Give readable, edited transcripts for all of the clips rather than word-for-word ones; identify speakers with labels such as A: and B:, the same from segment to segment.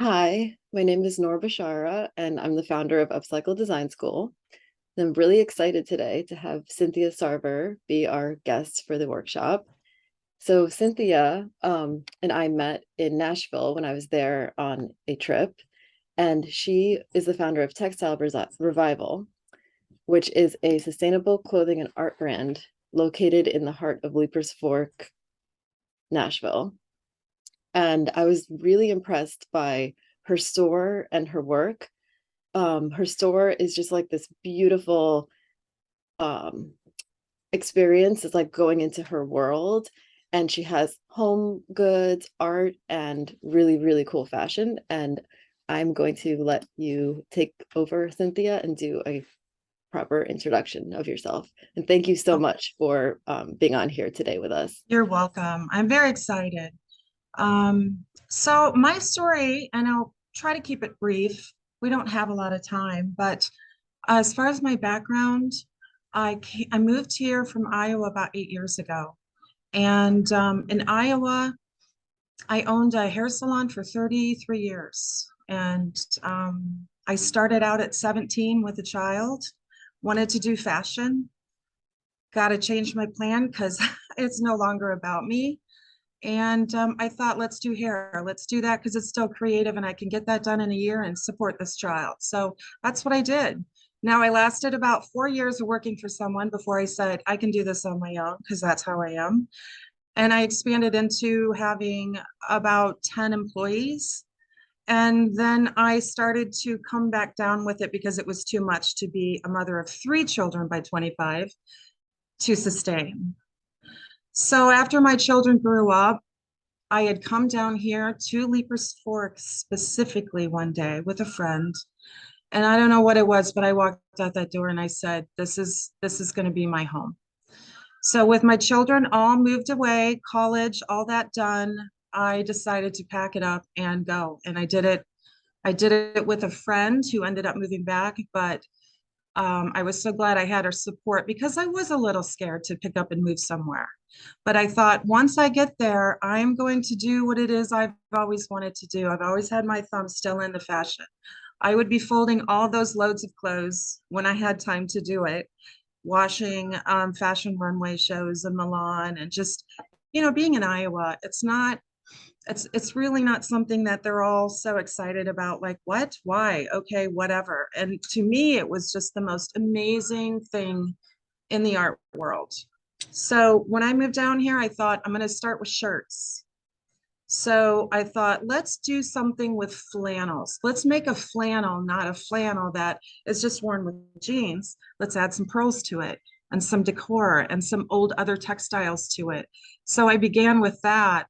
A: Hi, my name is Noor Bashara, and I'm the founder of Upcycle Design School. And I'm really excited today to have Cyntha Sarver be our guest for the workshop. So Cynthia and I met in Nashville when I was there on a trip, and she is the founder of Revival, which is a sustainable clothing and art brand located in the heart of Leiper's Fork, Nashville. And I was really impressed by her store and her work. Her store is just like this beautiful um, experience. It's like going into her world. And she has home goods, art, and really, really cool fashion. And I'm going to let you take over, Cynthia, and do a proper introduction of yourself. And thank you so
B: Oh,
A: much for being on here today with us.
B: you're welcome. I'm very excited. So my story, and I'll try to keep it brief. We don't have a lot of time, but as far as my background, I moved here from Iowa about 8 years ago. And in Iowa, I owned a hair salon for 33 years. And I started out at 17 with a child, wanted to do fashion, got to change my plan because it's no longer about me. And I thought, let's do hair. Let's do that because it's still creative and I can get that done in a year and support this child. So that's what I did. Now, I lasted about 4 years of working for someone before I said, I can do this on my own because that's how I am. And I expanded into having about 10 employees. And then I started to come back down with it because it was too much to be a mother of three children by 25 to sustain. So after my children grew up, I had come down here to Leiper's Fork specifically one day with a friend, and I don't know what it was, but I walked out that door and I said, "This is going to be my home." So with my children all moved away, college, all that done, I decided to pack it up and go. And I did it. I did it with a friend who ended up moving back, but I was so glad I had her support because I was a little scared to pick up and move somewhere. But I thought once I get there, I'm going to do what it is I've always wanted to do. I've always had my thumb still in the fashion. I would be folding all those loads of clothes when I had time to do it, washing fashion runway shows in Milan, and just, being in Iowa, it's really not something that they're all so excited about. Like, what? Why? Okay, whatever. And to me, it was just the most amazing thing in the art world. So when I moved down here, I thought I'm going to start with shirts. So I thought, let's do something with flannels. Let's make a flannel, not a flannel that is just worn with jeans. Let's add some pearls to it and some decor and some old other textiles to it. So I began with that,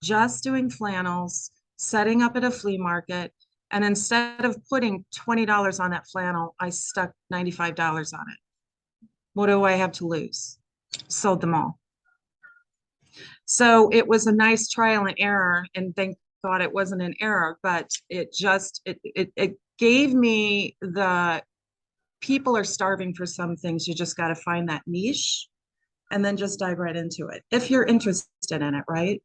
B: just doing flannels, setting up at a flea market. And instead of putting $20 on that flannel, I stuck $95 on it. What do I have to lose? Sold them all. So it was a nice trial and error, and thank God it wasn't an error, but it gave me the people are starving for some things. You just got to find that niche and then just dive right into it if you're interested in it, right?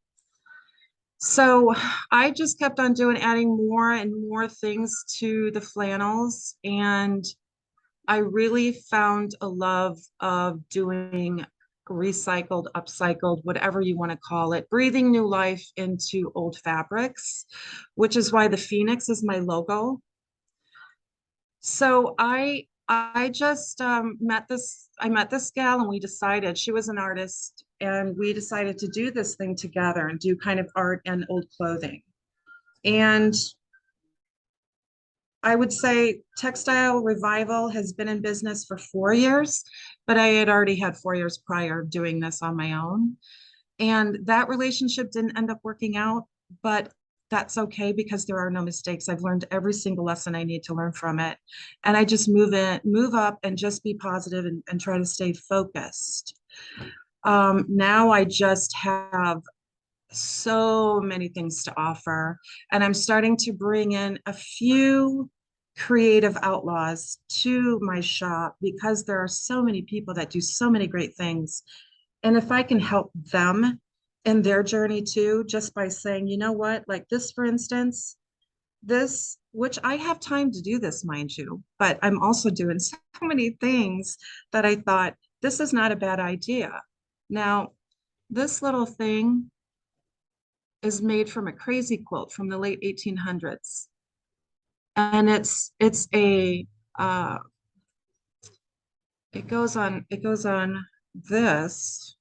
B: So I just kept on doing, adding more and more things to the flannels, and I really found a love of doing recycled, upcycled, whatever you want to call it, breathing new life into old fabrics, which is why the Phoenix is my logo. So I just met this gal and we decided she was an artist and we decided to do this thing together and do kind of art and old clothing. And I would say Textile Revival has been in business for 4 years, but I had already had 4 years prior doing this on my own. And that relationship didn't end up working out, but that's okay because there are no mistakes. I've learned every single lesson I need to learn from it. And I just move up and just be positive and try to stay focused. Now I just have so many things to offer. And I'm starting to bring in a few creative outlaws to my shop because there are so many people that do so many great things. And if I can help them in their journey too, just by saying, you know what, like this, for instance, this, which I have time to do this, mind you, but I'm also doing so many things that I thought this is not a bad idea. Now, this little thing is made from a crazy quilt from the late 1800s. And it's a uh it goes on this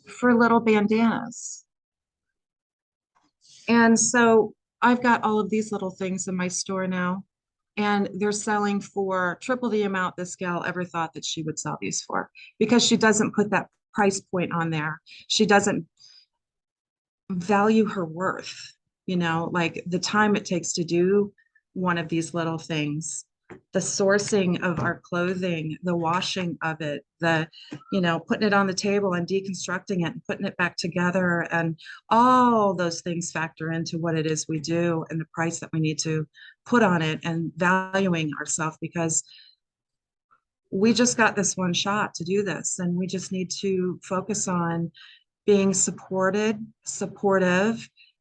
B: for little bandanas. And so I've got all of these little things in my store now, and they're selling for triple the amount this gal ever thought that she would sell these for, because she doesn't put that price point on there. She doesn't value her worth, like the time it takes to do one of these little things, the sourcing of our clothing, the washing of it, putting it on the table and deconstructing it and putting it back together. And all those things factor into what it is we do and the price that we need to put on it, and valuing ourselves, because we just got this one shot to do this, and we just need to focus on being supportive,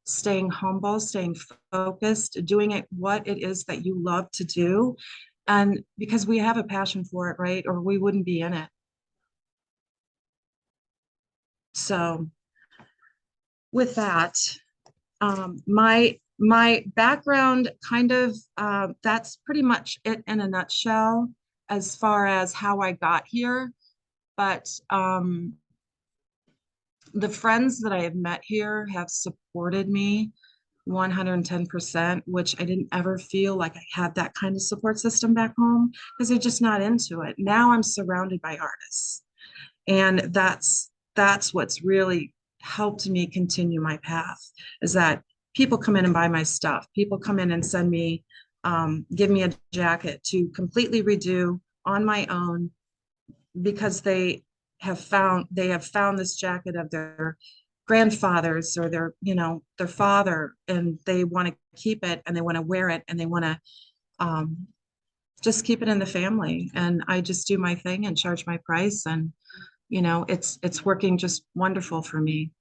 B: staying humble, staying focused, doing it what it is that you love to do. And because we have a passion for it, right? Or we wouldn't be in it. So with that, my background kind of, that's pretty much it in a nutshell as far as how I got here. But the friends that I have met here have supported me 110%, which I didn't ever feel like I had that kind of support system back home, because they're just not into it. Now I'm surrounded by artists, and that's what's really helped me continue my path, is that people come in and buy my stuff. People come in and send me, give me a jacket to completely redo on my own, because they have found this jacket of their grandfathers or their father, and they want to keep it and they want to wear it and they want to um, just keep it in the family. And I just do my thing and charge my price, and it's working just wonderful for me.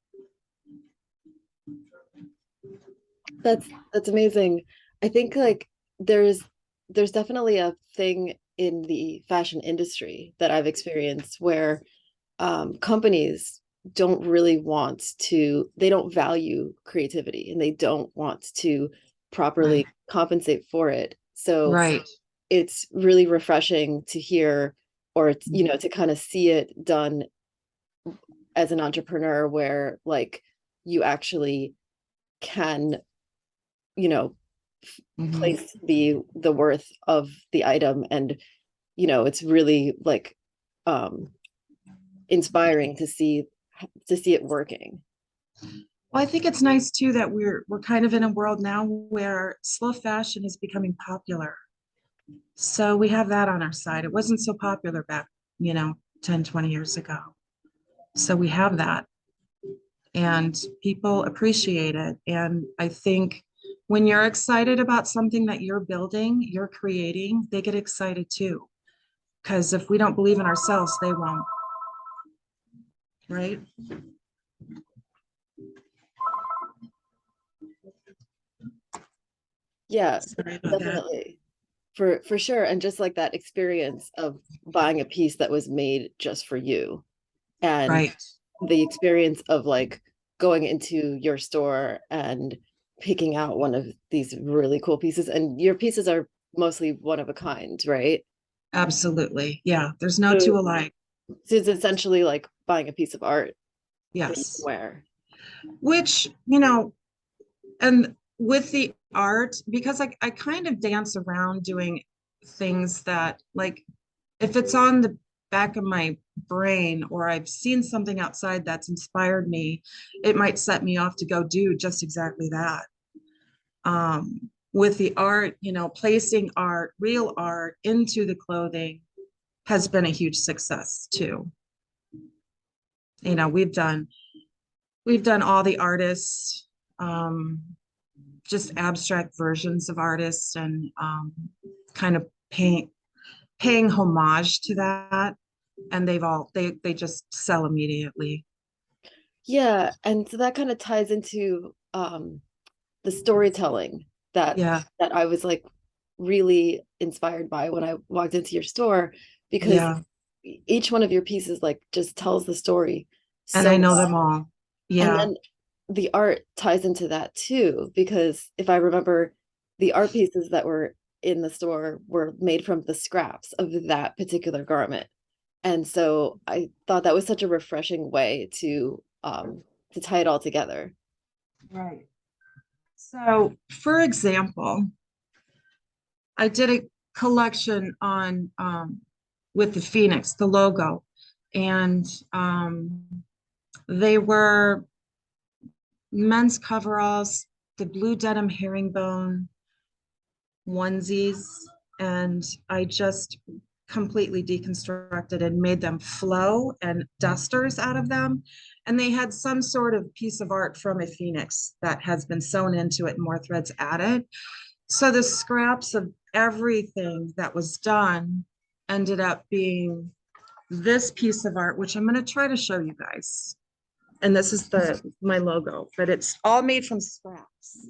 A: That's amazing. I think like there's definitely a thing in the fashion industry that I've experienced where companies don't really want to, they don't value creativity and they don't want to properly
B: Right.
A: compensate for it. So
B: Right.
A: it's really refreshing to hear, or to kind of see it done as an entrepreneur where like you actually can, you know,
B: Mhm.
A: place the worth of the item, and it's really like um inspiring to see it working.
B: Well, I think it's nice too that we're kind of in a world now where slow fashion is becoming popular. So we have that on our side. It wasn't so popular back, 10, 20 years ago. So we have that, and people appreciate it. And I think when you're excited about something that you're building, you're creating, they get excited too. Because if we don't believe in ourselves, they won't, right?
A: Yeah,
B: Sorry about that.
A: definitely. For sure. And just like that experience of buying a piece that was made just for you, and
B: Right.
A: the experience of like going into your store and picking out one of these really cool pieces, and your pieces are mostly one of a kind, right?
B: Absolutely. Yeah. There's no
A: So,
B: two alike.
A: so it's essentially like buying a piece of art that you can
B: Yes.
A: wear.
B: Which, and with the art, because I kind of dance around doing things that, like, if it's on the back of my brain or I've seen something outside that's inspired me, it might set me off to go do just exactly that. With the art, placing art, real art into the clothing has been a huge success too. We've done all the artists, um, just abstract versions of artists, and kind of paying homage to that, and they just sell immediately.
A: Yeah, and so that kind of ties into the storytelling that
B: Yeah.
A: that I was like really inspired by when I walked into your store, because
B: Yeah.
A: each one of your pieces like just tells the story
B: And
A: so
B: I know them
A: well.
B: all.
A: And
B: Yeah.
A: then the art ties into that too, because if I remember, the art pieces that were in the store were made from the scraps of that particular garment. And so I thought that was such a refreshing way to tie it all together.
B: Right. So, for example, I did a collection on with the Phoenix, the logo, and they were men's coveralls, the blue denim herringbone onesies, and I just completely deconstructed and made them flow and dusters out of them. And they had some sort of piece of art from a phoenix that has been sewn into it and more threads added. So the scraps of everything that was done ended up being this piece of art, which I'm going to try to show you guys. And this is the my logo, but it's all made from scraps.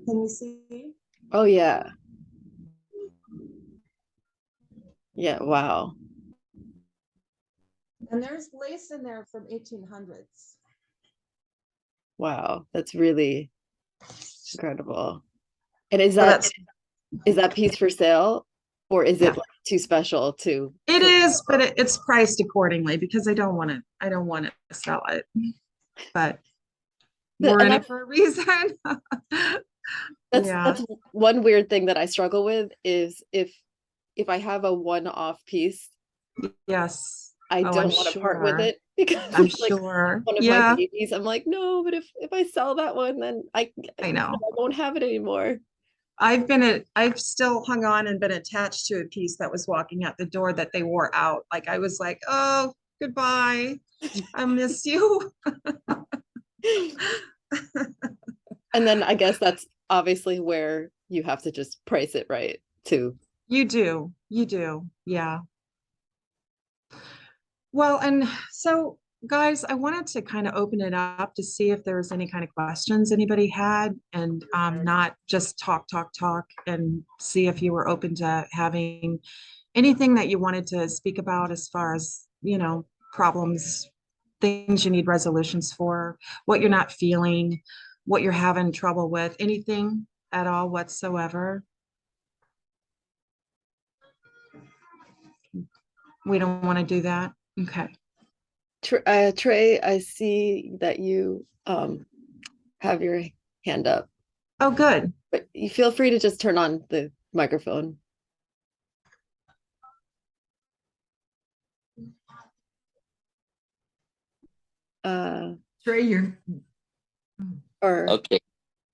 B: Can you see?
A: Oh yeah. Yeah, wow.
B: And there's lace in there from 1800s.
A: Wow. That's really incredible. And
B: So that's
A: is that piece for sale, or is
B: yeah.
A: it like too special to
B: It is, but it's priced accordingly because I don't want to sell it. But we're
A: and
B: in it for a reason. Yeah.
A: that's one weird thing that I struggle with is if I have a one-off piece,
B: Yes.
A: I
B: Oh, I'm
A: don't want to part with
B: sure.
A: it because
B: I'm
A: it's like
B: sure.
A: one of my
B: Yeah,
A: babies. I'm like, no, but if I sell that one, then
B: I
A: I
B: know.
A: won't have it anymore.
B: I've still hung on and been attached to a piece that was walking out the door that they wore out. Like I was like, oh, goodbye. I miss you.
A: And then I guess that's obviously where you have to just price it right too.
B: You do. You do. Yeah. Well, and so guys, I wanted to kind of open it up to see if there was any kind of questions anybody had and not just talk, and see if you were open to having anything that you wanted to speak about as far as, problems, things you need resolutions for, what you're not feeling, what you're having trouble with, anything at all whatsoever. We don't want to do that. Okay.
A: Trey, I see that you have your hand up,
B: Oh, good.
A: but you feel free to just turn on the microphone.
C: Trey, you're
A: Or
D: Okay.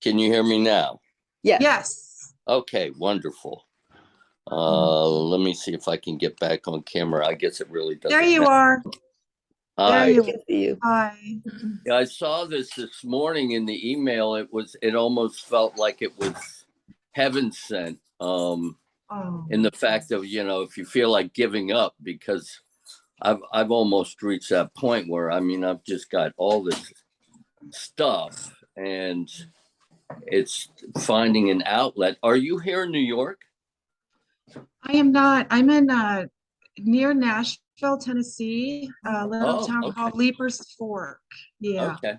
D: Can you hear me now?
A: yes.
B: Yes.
D: Okay, wonderful. Let me see if I can get back on camera. I guess it really doesn't
B: There you
D: matter.
B: are. There
D: Hi.
B: you
A: I can see you.
B: Hi.
D: Yeah, I saw this morning in the email. It almost felt like it was heaven sent.
B: Oh,
D: In the fact of, if you feel like giving up, because I've almost reached that point where, I've just got all this stuff and it's finding an outlet. Are you here in New York?
B: I am not. I'm in near Nashville, Tennessee, a little
D: Oh,
B: town
D: okay.
B: called Leiper's Fork. Yeah.
D: Okay.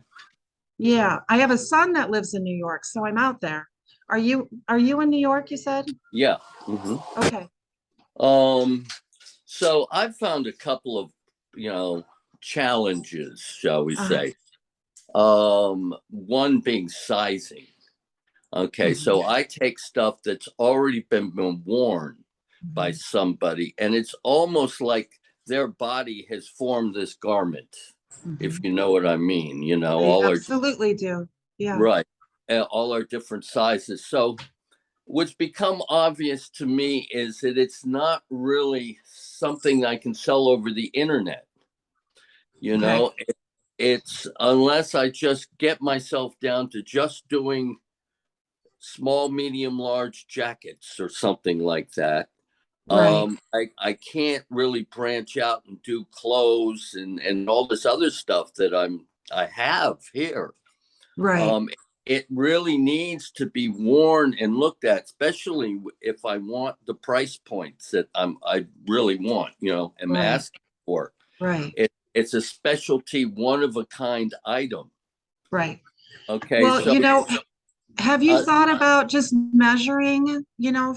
B: Yeah. I have a son that lives in New York, so I'm out there. Are you in New York, you said?
D: Yeah. Hmm.
B: Okay.
D: So I've found a couple of, challenges, shall we
B: Uh,
D: say. One being sizing. Okay,
B: mhm,
D: so I take stuff that's already been worn by
B: mhm.
D: somebody, and it's almost like their body has formed this garment, if
B: Mhm.
D: you know what I mean.
B: I
D: All our
B: absolutely do. Yeah.
D: right, all our different sizes. So what's become obvious to me is that it's not really something I can sell over the internet. You
B: Okay.
D: know, it's unless I just get myself down to just doing small, medium, large jackets or something like that.
B: Right.
D: I can't really branch out and do clothes and all this other stuff that I have here.
B: Right.
D: Um, it really needs to be worn and looked at, especially if I want the price points that I really want, am
B: Right.
D: asking for.
B: Right.
D: It's a specialty, one of a kind item.
B: Right.
D: Okay.
B: Well,
D: So
B: have you thought about just measuring,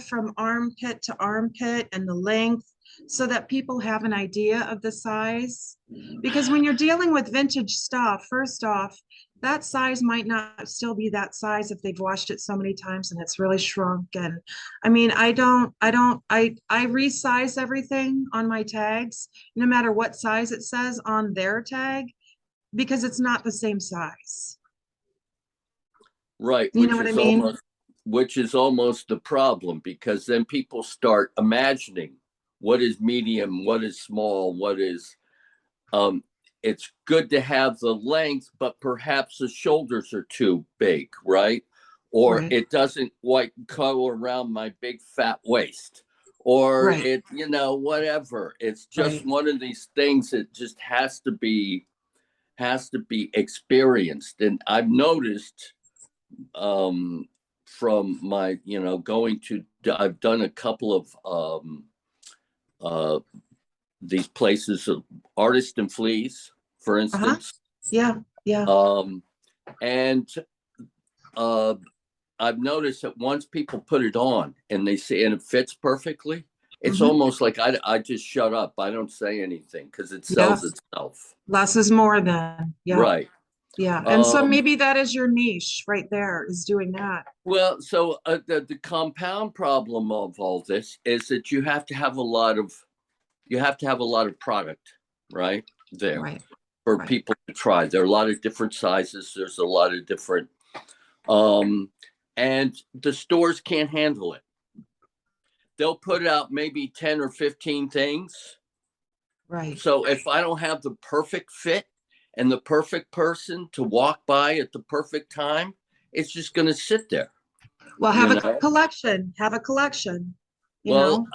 B: from armpit to armpit and the length so that people have an idea of the size? Because when you're dealing with vintage stuff, first off, that size might not still be that size if they've washed it so many times and it's really shrunk. And I mean, I resize everything on my tags, no matter what size it says on their tag, because it's not the same size.
D: right,
B: You know what I mean?
D: which is almost the problem, because then people start imagining what is medium, what is small, what is it's good to have the length, but perhaps the shoulders are too big, right? Or
B: Right.
D: it doesn't quite go around my big fat waist, or
B: Right.
D: it, whatever. It's just
B: Right.
D: one of these things that just has to be experienced. And I've noticed from my, I've done a couple of these places of Artist and Fleas, for instance.
B: Yeah. Yeah.
D: And I've noticed that once people put it on and they say, and it fits perfectly, it's almost like I just shut up. I don't say anything because it sells itself.
B: Less is more then. Yeah.
D: Right.
B: Yeah. And so maybe that is your niche right there, is doing that.
D: Well, so the compound problem of all this is that you have to have a lot of product, right? There.
B: Right.
D: For
B: Right.
D: people to try. There are a lot of different sizes. There's a lot of different, and the stores can't handle it. They'll put out maybe 10 or 15 things.
B: Right.
D: So if I don't have the perfect fit and the perfect person to walk by at the perfect time, it's just going to sit there.
B: Well, have a collection. Have a collection.
D: Well,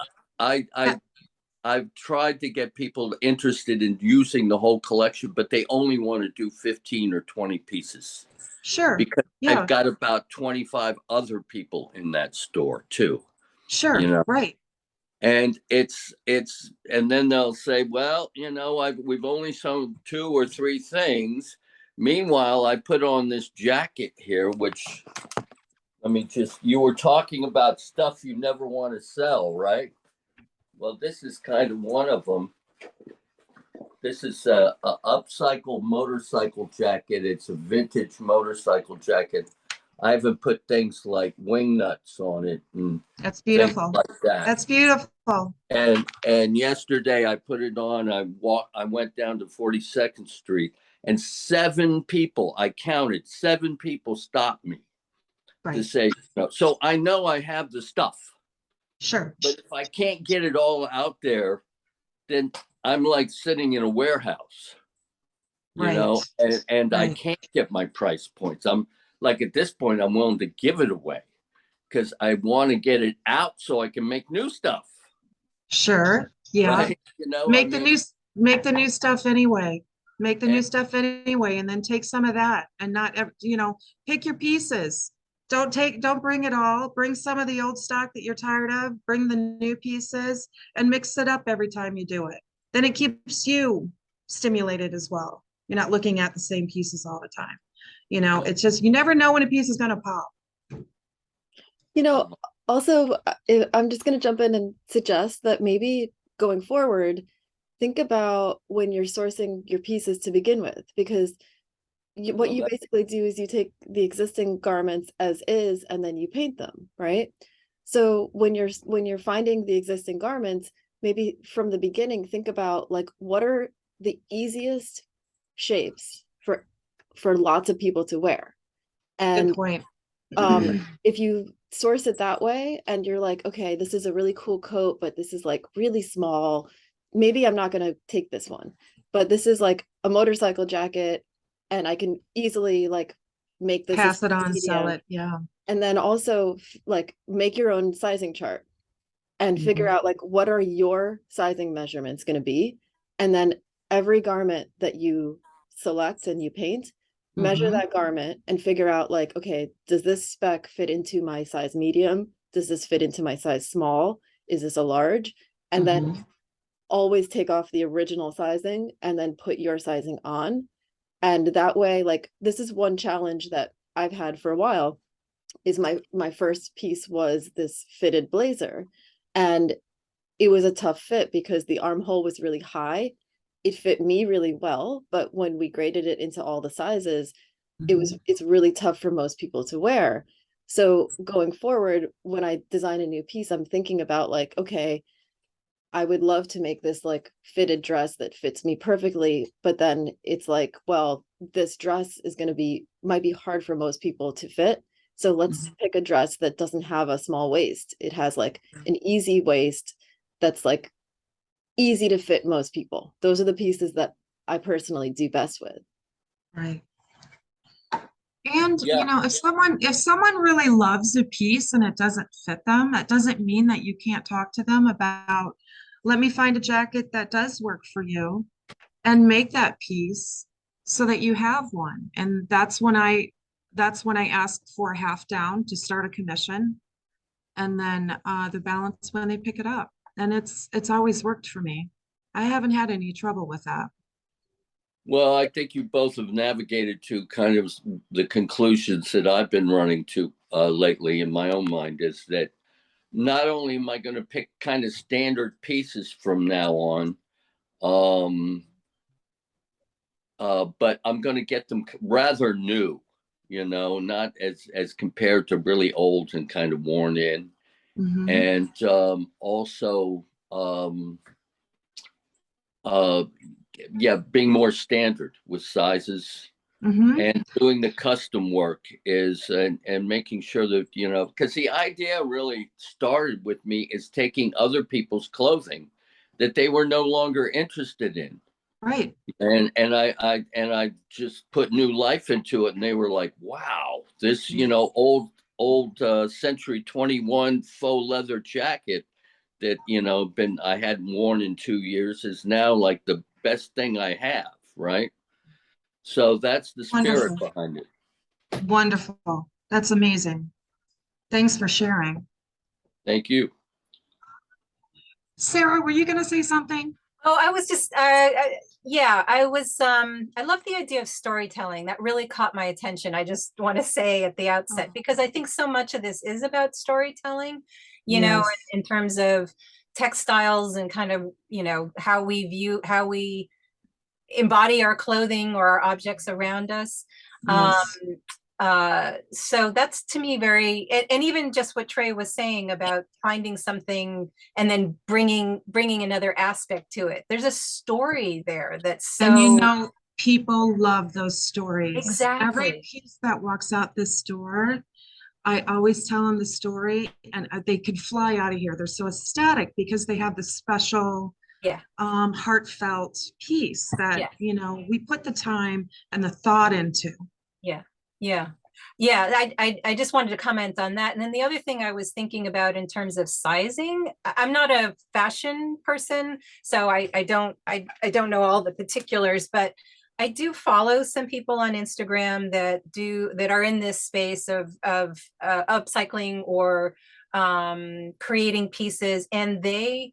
D: I've tried to get people interested in using the whole collection, but they only want to do 15 or 20 pieces.
B: Sure.
D: Because I've got about 25 other people in that store too.
B: Sure. Right.
D: And and then they'll say, well, we've only sold 2 or 3 things. Meanwhile, I put on this jacket here, which, you were talking about stuff you never want to sell, right? Well, this is kind of one of them. This is a upcycled motorcycle jacket. It's a vintage motorcycle jacket. I haven't put things like wing nuts on it. And
B: that's beautiful.
D: Like that.
B: That's beautiful.
D: And yesterday I put it on. I went down to 42nd Street, and 7 people, I counted, 7 people stopped me to say, so I know I have the stuff.
B: Sure.
D: But if I can't get it all out there, then I'm like sitting in a warehouse, and I can't get my price points. I'm like, at this point, I'm willing to give it away because I want to get it out so I can make new stuff.
B: Sure. Yeah.
D: Right?
B: Make the new stuff anyway. Make the new stuff anyway, and then take some of that and not, pick your pieces. Don't bring it all. Bring some of the old stock that you're tired of, bring the new pieces and mix it up every time you do it. Then it keeps you stimulated as well. You're not looking at the same pieces all the time. It's just, you never know when a piece is going to pop.
A: Also, I'm just going to jump in and suggest that maybe going forward, think about when you're sourcing your pieces to begin with, because what you basically do is you take the existing garments as is and then you paint them, right? So when you're finding the existing garments, maybe from the beginning, think about like, what are the easiest shapes for lots of people to wear? And
B: good point.
A: If you source it that way and you're like, okay, this is a really cool coat, but this is like really small, maybe I'm not going to take this one, but this is like a motorcycle jacket and I can easily like make this,
B: pass it on, sell it. Yeah.
A: And then also like make your own sizing chart and figure out like, what are your sizing measurements going to be? And then every garment that you select and you paint, measure that garment and figure out like, okay, does this spec fit into my size medium? Does this fit into my size small? Is this a large? And then always take off the original sizing and then put your sizing on. And that way, like, this is one challenge that I've had for a while, is my first piece was this fitted blazer. And it was a tough fit because the armhole was really high. It fit me really well, but when we graded it into all the sizes, it's really tough for most people to wear. So going forward, when I design a new piece, I'm thinking about like, okay, I would love to make this like fitted dress that fits me perfectly, but then it's like, well, this dress is going to might be hard for most people to fit. So let's pick a dress that doesn't have a small waist. It has like an easy waist that's like easy to fit most people. Those are the pieces that I personally do best with.
B: Right. And
D: Yeah.
B: you know, if someone really loves a piece and it doesn't fit them, that doesn't mean that you can't talk to them about, let me find a jacket that does work for you and make that piece so that you have one. And that's when I ask for a half down to start a commission, and then the balance when they pick it up. And it's always worked for me. I haven't had any trouble with that.
D: Well, I think you both have navigated to kind of the conclusions that I've been running to lately in my own mind, is that not only am I going to pick kind of standard pieces from now on, but I'm going to get them rather new, you know, not as compared to really old and kind of worn in. And also, being more standard with sizes and doing the custom work and making sure that, you know, because the idea really started with me is taking other people's clothing that they were no longer interested in.
B: Right.
D: And I just put new life into it, and they were like, wow, this, you know, old Century 21 faux leather jacket that, you know, I hadn't worn in 2 years is now like the best thing I have, right? So that's the spirit behind it.
B: Wonderful. That's amazing. Thanks for sharing.
D: Thank you.
B: Sarah, were you going to say something?
E: Oh, I was just, yeah, I love the idea of storytelling. That really caught my attention. I just want to say at the outset, because I think so much of this is about storytelling, you know, in terms of textiles and kind of, you know, how we embody our clothing or our objects around us. So that's to me very, and even just what Trey was saying about finding something and then bringing another aspect to it. There's a story there that's so.
B: And you know, people love those stories.
E: Exactly.
B: Every piece that walks out this store, I always tell them the story, and they could fly out of here. They're so ecstatic because they have this special, heartfelt piece that, you know, we put the time and the thought into.
E: I just wanted to comment on that. And then the other thing I was thinking about in terms of sizing, I'm not a fashion person, so I don't know all the particulars, but I do follow some people on Instagram that are in this space of upcycling or creating pieces, and they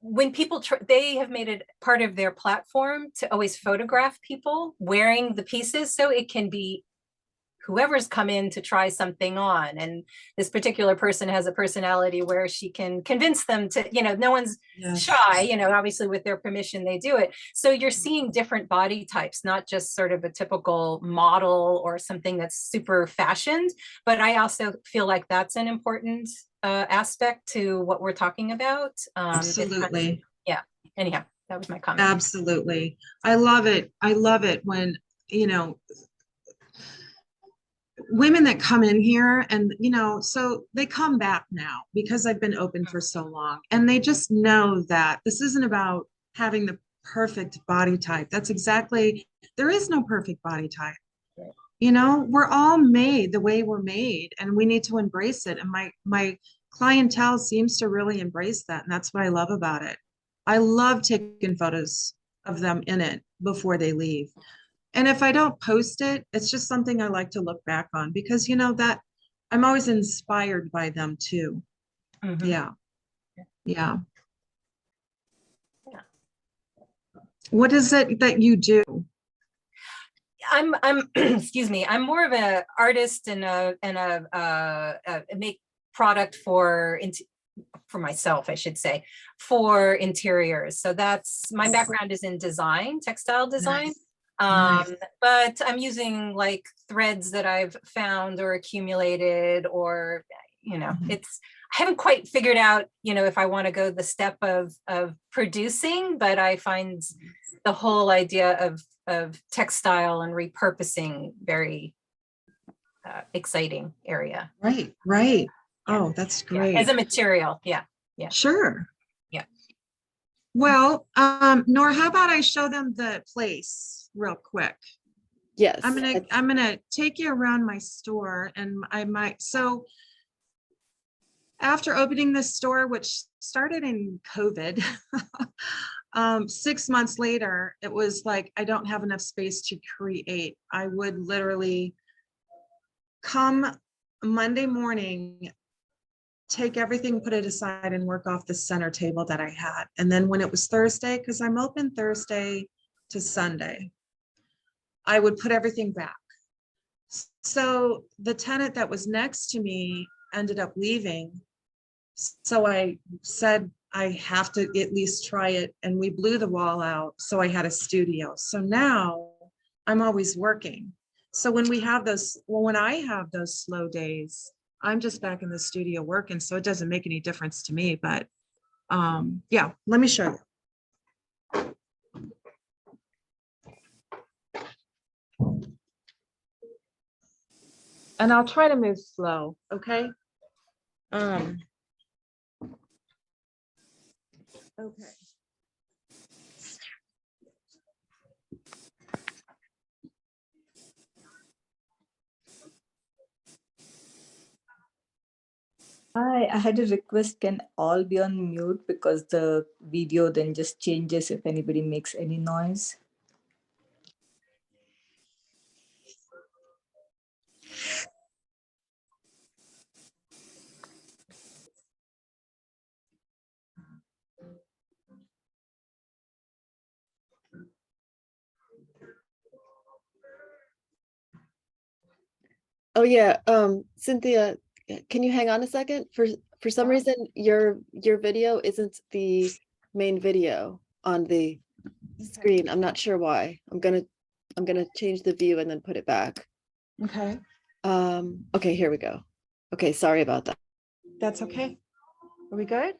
E: when people they have made it part of their platform to always photograph people wearing the pieces, so it can be whoever's come in to try something on. And this particular person has a personality where she can convince them to, you know, no one's shy, you know, obviously with their permission, they do it. So you're seeing different body types, not just sort of a typical model or something that's super fashioned, but I also feel like that's an important aspect to what we're talking about.
B: Absolutely.
E: Anyhow, that was my comment.
B: Absolutely. I love it. I love it when, you know, women that come in here and, you know, so they come back now because I've been open for so long, and they just know that this isn't about having the perfect body type. That's exactly, there is no perfect body type. You know, we're all made the way we're made, and we need to embrace it. And my clientele seems to really embrace that. And that's what I love about it. I love taking photos of them in it before they leave. And if I don't post it, it's just something I like to look back on because you know that I'm always inspired by them too.
E: Mhm.
B: Yeah. Yeah.
E: Yeah.
B: What is it that you do?
E: I'm excuse me, I'm more of an artist and make product for myself, I should say, for interiors. So that's my background is in design, textile design.
B: Nice.
E: But I'm using like threads that I've found or accumulated, or it's I haven't quite figured out, if I want to go the step of producing, but I find the whole idea of textile and repurposing very exciting area.
B: Right, right.
E: Yeah.
B: Oh, that's
E: Yeah,
B: great.
E: as a material. Yeah.
B: Sure.
E: Yeah.
B: Well, Nora, how about I show them the place real quick?
A: Yes.
B: I'm gonna take you around my store, and so after opening this store, which started in COVID, 6 months later, it was like I don't have enough space to create. I would literally come Monday morning, take everything, put it aside, and work off the center table that I had. And then when it was Thursday, because I'm open Thursday to Sunday, I would put everything back. So the tenant that was next to me ended up leaving. So I said, I have to at least try it. And we blew the wall out. So I had a studio. So now I'm always working. So when I have those slow days, I'm just back in the studio working. So it doesn't make any difference to me. But yeah, let me show you. And I'll try to move slow, okay? Okay.
C: Hi, I had a request. Can all be on mute because the video then just changes if anybody makes any noise?
A: Oh yeah, Cynthia, can you hang on a second? For some reason, your video isn't the main video on the screen. I'm not sure why. I'm gonna change the view and then put it back.
B: Okay,
A: Okay, here we go. Okay, sorry about that.
B: that's okay. Are we good?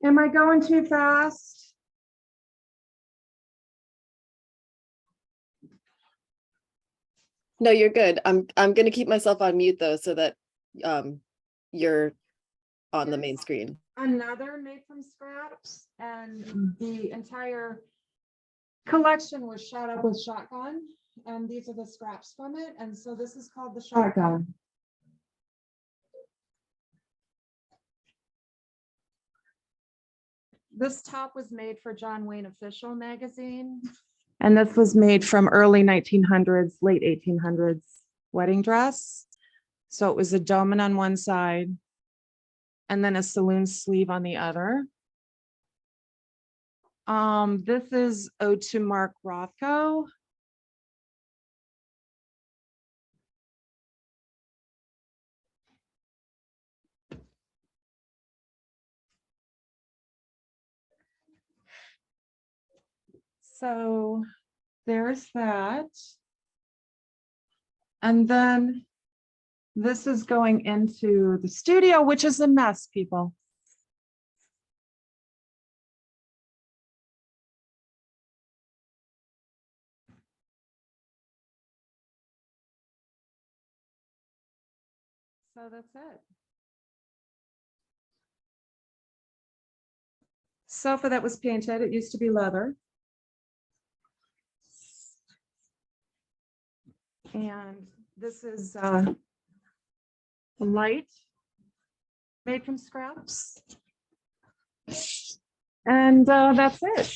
B: Am I going too fast?
A: No, you're good. I'm gonna keep myself on mute though, so that you're on the main screen.
B: Another made from scraps, and the entire collection was shot up with shotgun, and these are the scraps from it, and so this is called the shotgun. This top was made for John Wayne Official magazine, and this was made from early 1900s, late 1800s wedding dress. So it was a domino on one side and then a saloon sleeve on the other. This is Ode to Mark Rothko. So there's that. And then This is going into the studio, which is a mess, people. So that's it. Sofa that was painted, it used to be leather. And this is a light made from scraps. And that's it.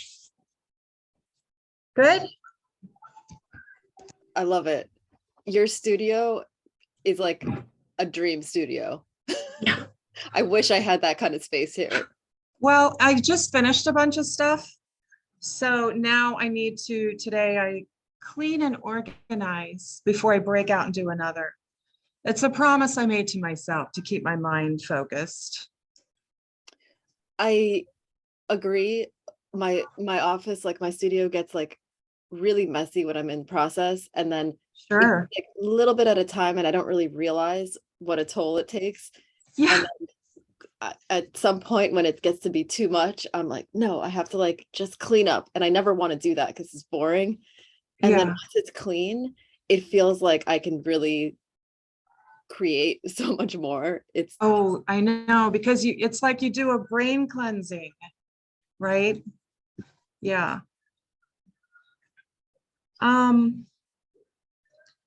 B: Good.
A: I love it. Your studio is like a dream studio.
B: Yeah.
A: I wish I had that kind of space here.
B: Well, I just finished a bunch of stuff. So now I need to, today I clean and organize before I break out and do another. It's a promise I made to myself to keep my mind focused.
A: I agree. My office, like my studio, gets like really messy when I'm in process, and then
B: Sure.
A: like a little bit at a time, and I don't really realize what a toll it takes.
B: Yeah.
A: And then at some point when it gets to be too much, I'm like, no, I have to like just clean up, and I never want to do that because it's boring. And then
B: Yeah.
A: once it's clean, it feels like I can really create so much more. It's
B: Oh, I know, because it's like you do a brain cleansing, right? Yeah.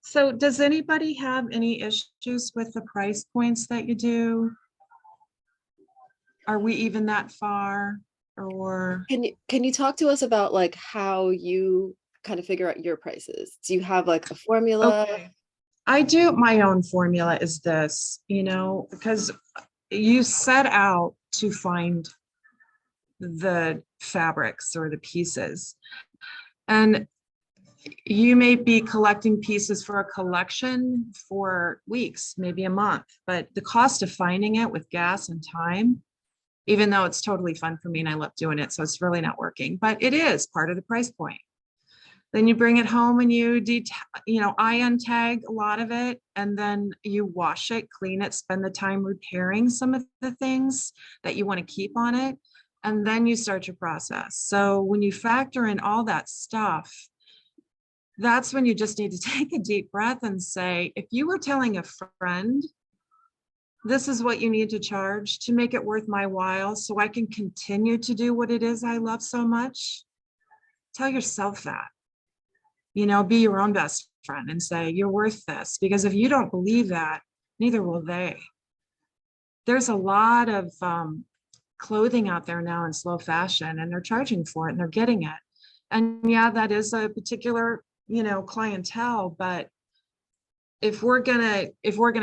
B: So does anybody have any issues with the price points that you do? Are we even that far, or?
A: can you talk to us about like how you kind of figure out your prices? Do you have like a formula?
B: Okay. I do my own formula is this, because you set out to find the fabrics or the pieces, and you may be collecting pieces for a collection for weeks, maybe a month, but the cost of finding it with gas and time, even though it's totally fun for me and I love doing it, so it's really not working, but it is part of the price point. Then you bring it home and you ion tag a lot of it, and then you wash it, clean it, spend the time repairing some of the things that you want to keep on it, and then you start your process. So when you factor in all that stuff, that's when you just need to take a deep breath and say, if you were telling a friend, this is what you need to charge to make it worth my while so I can continue to do what it is I love so much, tell yourself that. Be your own best friend and say, you're worth this. Because if you don't believe that, neither will they. There's a lot of clothing out there now in slow fashion, and they're charging for it and they're getting it. And yeah, that is a particular, clientele, but if we're gonna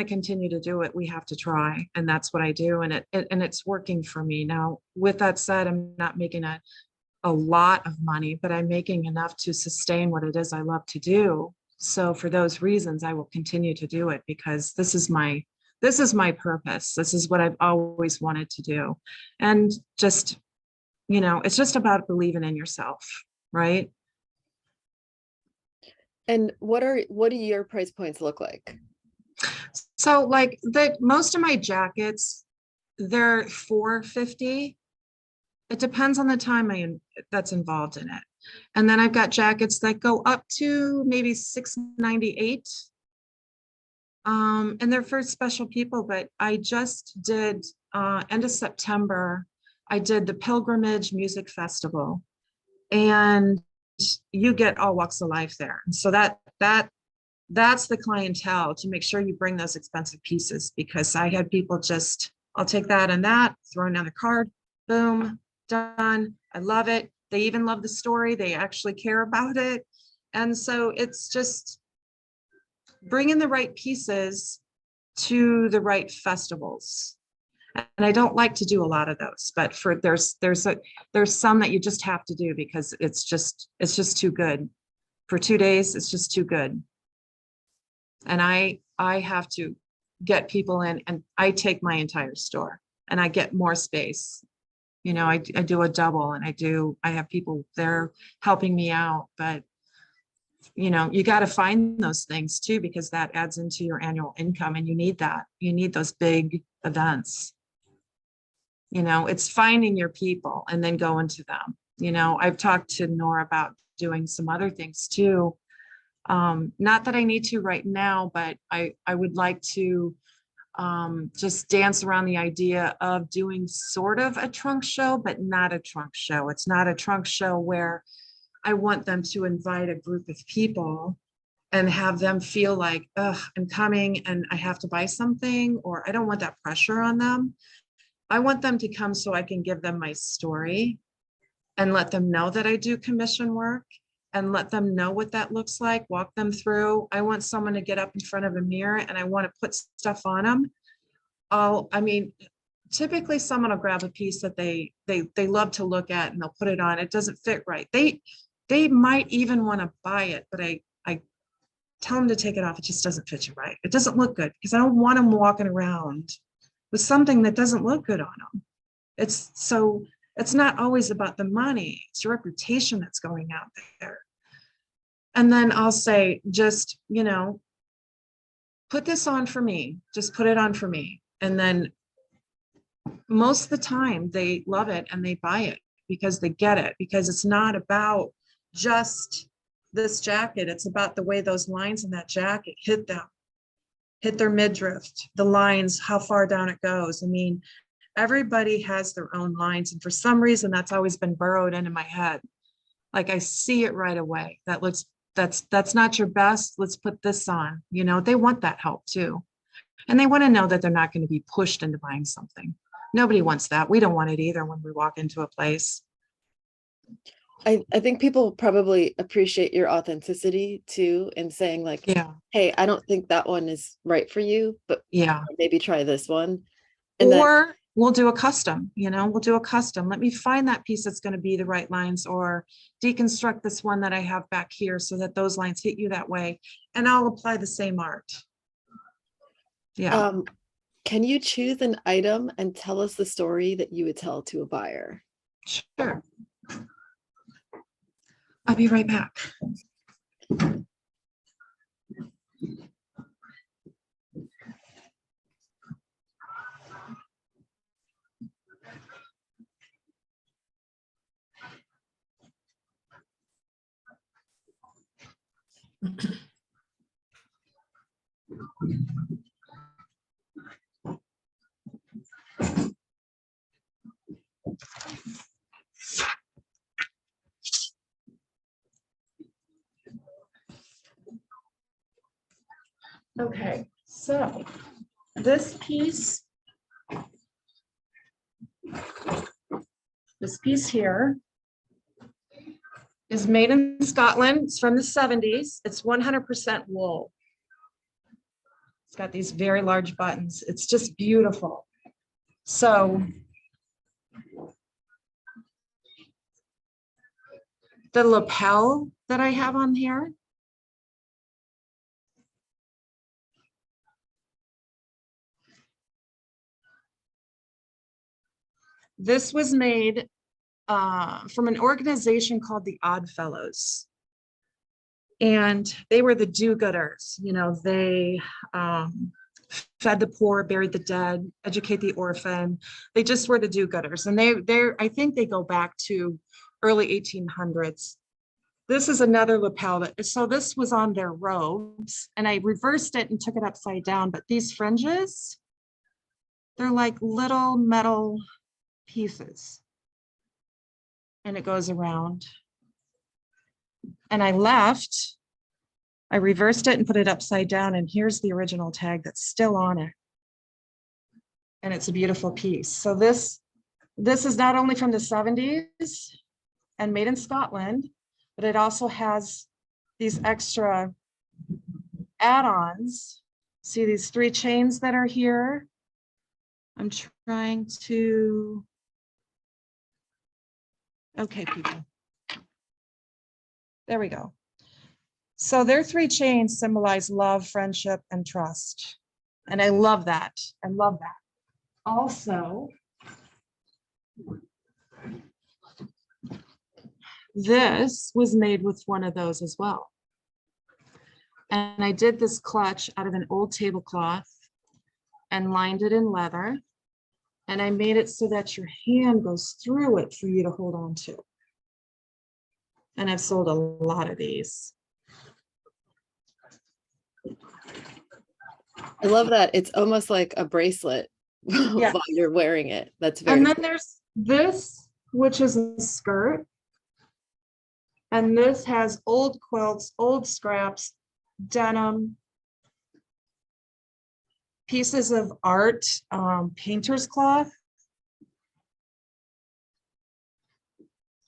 B: continue to do it, we have to try. And that's what I do. And it's working for me. Now, with that said, I'm not making a lot of money, but I'm making enough to sustain what it is I love to do. So for those reasons, I will continue to do it, because this is my purpose. This is what I've always wanted to do. And just, it's just about believing in yourself, right?
A: And what do your price points look like?
B: So like most of my jackets, they're $450. It depends on the time that's involved in it. And then I've got jackets that go up to maybe $698. And they're for special people, but I just did end of September, I did the Pilgrimage Music Festival, and you get all walks of life there. And so that's the clientele, to make sure you bring those expensive pieces, because I had people just, I'll take that and that, throw another card, boom, done. I love it. They even love the story. They actually care about it. And so it's just bringing the right pieces to the right festivals. And I don't like to do a lot of those, but there's some that you just have to do, because it's just too good. For 2 days, it's just too good. And I have to get people in, and I take my entire store and I get more space. I do a double, and I have people there helping me out, but you know, you got to find those things too, because that adds into your annual income, and you need that. You need those big events. You know, it's finding your people and then going to them. You know, I've talked to Nora about doing some other things too. Not that I need to right now, but I would like to just dance around the idea of doing sort of a trunk show, but not a trunk show. It's not a trunk show where I want them to invite a group of people and have them feel like, ugh, I'm coming and I have to buy something, or I don't want that pressure on them. I want them to come so I can give them my story and let them know that I do commission work and let them know what that looks like, walk them through. I want someone to get up in front of a mirror and I want to put stuff on them. I mean, typically someone will grab a piece that they love to look at and they'll put it on. It doesn't fit right. They might even want to buy it, but I tell them to take it off. It just doesn't fit you right. It doesn't look good, because I don't want them walking around with something that doesn't look good on them. It's not always about the money. It's your reputation that's going out there. And then I'll say, just, you know, put this on for me. Just put it on for me. And then most of the time they love it and they buy it because they get it, because it's not about just this jacket. It's about the way those lines in that jacket hit them, hit their midriff, the lines, how far down it goes. I mean, everybody has their own lines. And for some reason, that's always been burrowed into my head. Like, I see it right away. That's not your best. Let's put this on. You know, they want that help too. And they want to know that they're not going to be pushed into buying something. Nobody wants that. We don't want it either when we walk into a place.
A: I think people probably appreciate your authenticity too, in saying like,
B: Yeah.
A: hey, I don't think that one is right for you, but
B: Yeah.
A: maybe try this one. And
B: or we'll do a custom, you know, we'll do a custom. Let me find that piece that's going to be the right lines, or deconstruct this one that I have back here so that those lines hit you that way. And I'll apply the same art. Yeah.
A: Can you choose an item and tell us the story that you would tell to a buyer?
B: Sure. I'll be right back. Okay, so this piece here is made in Scotland. It's from the 70s. It's 100% wool. It's got these very large buttons. It's just beautiful. So the lapel that I have on here, this was made from an organization called the Odd Fellows. And they were the do-gooders. You know, they fed the poor, buried the dead, educate the orphan. They just were the do-gooders. And I think they go back to early 1800s. This is another lapel. So this was on their robes, and I reversed it and took it upside down. But these fringes, they're like little metal pieces. And it goes around. And I reversed it and put it upside down. And here's the original tag that's still on it. And it's a beautiful piece. So this is not only from the 70s and made in Scotland, but it also has these extra add-ons. See these 3 chains that are here? I'm trying to, okay, people. There we go. So their 3 chains symbolize love, friendship, and trust. And I love that. I love that. Also, this was made with one of those as well. And I did this clutch out of an old tablecloth and lined it in leather. And I made it so that your hand goes through it for you to hold on to. And I've sold a lot of these.
A: I love that. It's almost like a bracelet
B: Yeah.
A: while you're wearing it. That's very
B: And then there's this, which is a skirt. And this has old quilts, old scraps, denim, pieces of art, painter's cloth.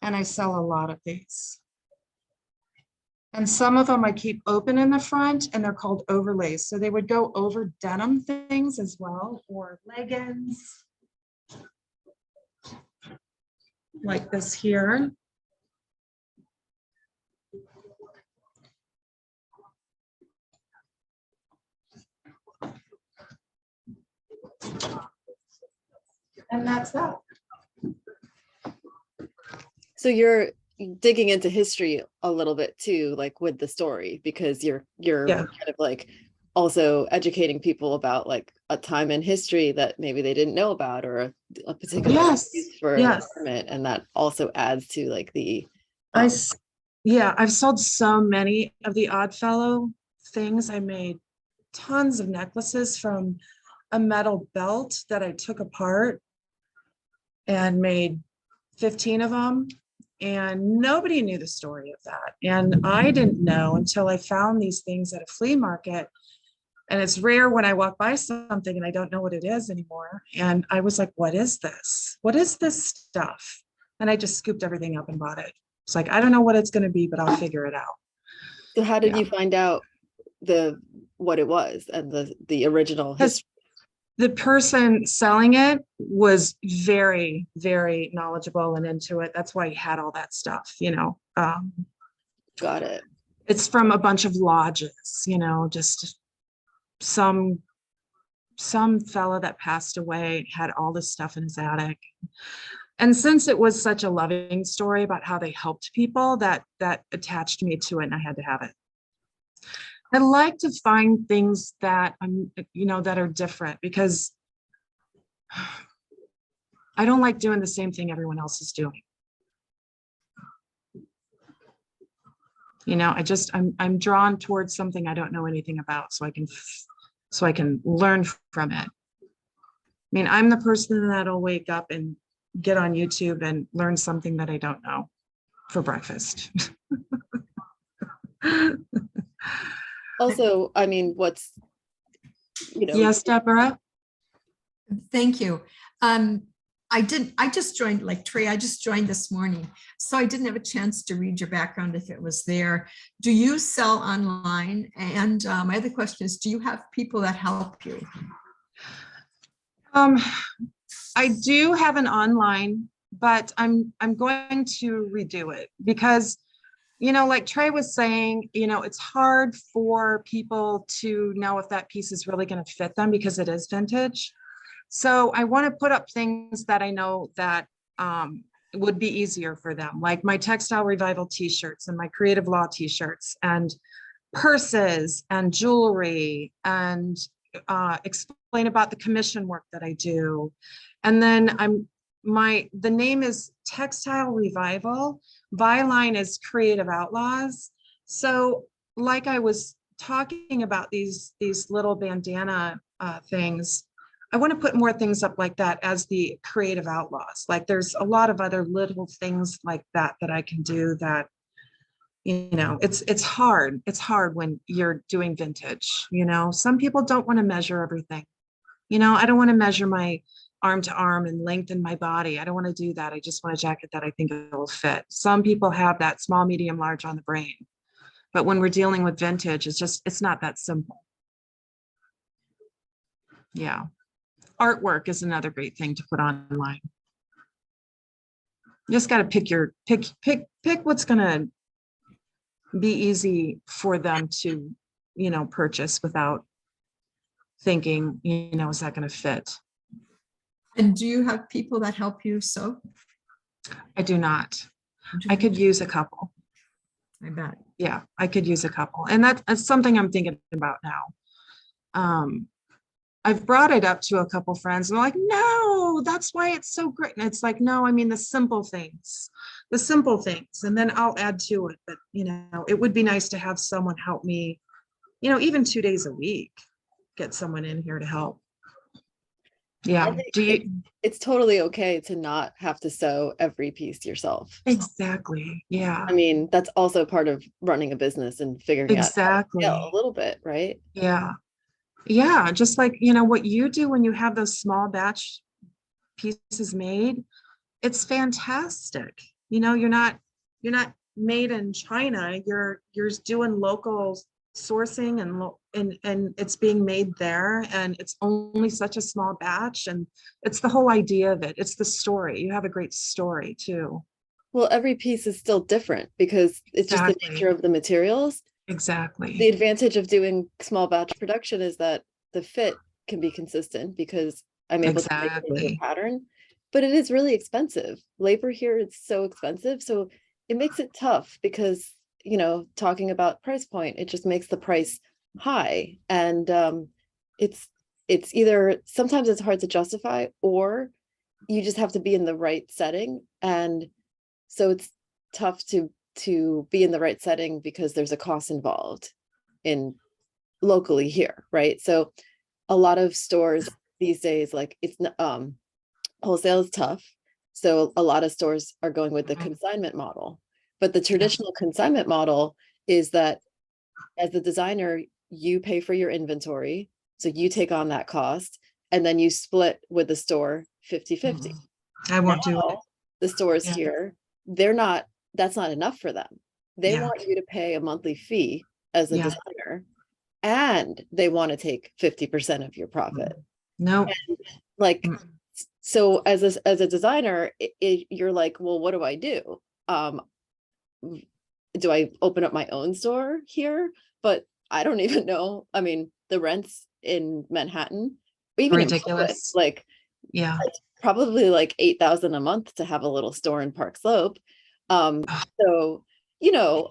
B: And I sell a lot of these. And some of them I keep open in the front, and they're called overlays. So they would go over denim things as well, or leggings. Like this here. And that's that.
A: So you're digging into history a little bit too, like with the story, because you're
B: Yeah.
A: kind of like also educating people about like a time in history that maybe they didn't know about, or a particular
B: Yes,
A: use for
B: yes.
A: environment, and that also adds to like the
B: Yeah, I've sold so many of the Oddfellow things. I made tons of necklaces from a metal belt that I took apart and made 15 of them. And nobody knew the story of that. And I didn't know until I found these things at a flea market. And it's rare when I walk by something and I don't know what it is anymore. And I was like, what is this? What is this stuff? And I just scooped everything up and bought it. It's like, I don't know what it's going to be, but I'll figure it out.
A: So how did
B: Yeah.
A: you find out what it was and the original history?
B: The person selling it was very, very knowledgeable and into it. That's why he had all that stuff, you know.
A: Got it.
B: It's from a bunch of lodges, you know, just some fella that passed away had all this stuff in his attic. And since it was such a loving story about how they helped people, that attached me to it, and I had to have it. I like to find things that you know, that are different, because I don't like doing the same thing everyone else is doing. You know, I'm drawn towards something I don't know anything about, so I can learn from it. I mean, I'm the person that'll wake up and get on YouTube and learn something that I don't know for breakfast.
A: Also, I mean, what's, you know.
B: Yes, Deborah?
F: Thank you. I just joined, like Trey, I just joined this morning, so I didn't have a chance to read your background if it was there. Do you sell online? And my other question is, do you have people that help you?
B: I do have an online, but I'm going to redo it because, you know, like Trey was saying, you know, it's hard for people to know if that piece is really going to fit them because it is vintage. So I want to put up things that I know that would be easier for them, like my Textile Revival t-shirts and my Creative Law t-shirts and purses and jewelry, and explain about the commission work that I do. And then the name is Textile Revival. Byline is Creative Outlaws. So like I was talking about these little bandana things, I want to put more things up like that as the Creative Outlaws. Like there's a lot of other little things like that I can do that, you know, it's hard. It's hard when you're doing vintage, you know. Some people don't want to measure everything. You know, I don't want to measure my arm to arm and lengthen my body. I don't want to do that. I just want a jacket that I think will fit. Some people have that small, medium, large on the brain. But when we're dealing with vintage, it's not that simple. Yeah. Artwork is another great thing to put online. You just got to pick what's going to be easy for them to, you know, purchase without thinking, you know, is that going to fit?
F: And do you have people that help you sew?
B: I do not. I could use a couple.
F: I bet.
B: Yeah, I could use a couple. And that's something I'm thinking about now. I've brought it up to a couple friends and they're like, no, that's why it's so great. And it's like, no, I mean, the simple things, and then I'll add to it. But, it would be nice to have someone help me, even 2 days a week, get someone in here to help. Yeah.
A: I think it's totally okay to not have to sew every piece yourself.
B: Exactly. Yeah.
A: I mean, that's also part of running a business and figuring out how to scale a little bit, right?
B: Yeah. Yeah. Just like, what you do when you have those small batch pieces made, it's fantastic. You're not made in China. You're doing local sourcing and it's being made there, and it's only such a small batch, and it's the whole idea of it. It's the story. You have a great story too.
A: Well, every piece is still different because it's just the
B: Exactly.
A: nature of the materials.
B: Exactly.
A: The advantage of doing small batch production is that the fit can be consistent because I'm able to make it into a pattern, but it is really expensive. Labor here is so expensive. So it makes it tough because, talking about price point, it just makes the price high. And it's either sometimes it's hard to justify, or you just have to be in the right setting. And so it's tough to be in the right setting because there's a cost involved in locally here, right? So a lot of stores these days, like it's wholesale is tough. So a lot of stores are going with the consignment model. But the traditional consignment model is that as the designer, you pay for your inventory. So you take on that cost and then you split with the store 50-50.
B: I won't do it.
A: The stores here, that's not enough for them. They want you to pay a monthly fee as a designer, and they want to take 50% of your profit.
B: No.
A: Like, so as a designer, you're like, well, what do I do? Do I open up my own store here? But I don't even know. I mean, the rents in Manhattan, even
B: ridiculous.
A: It's probably like $8,000 a month to have a little store in Park Slope. So, you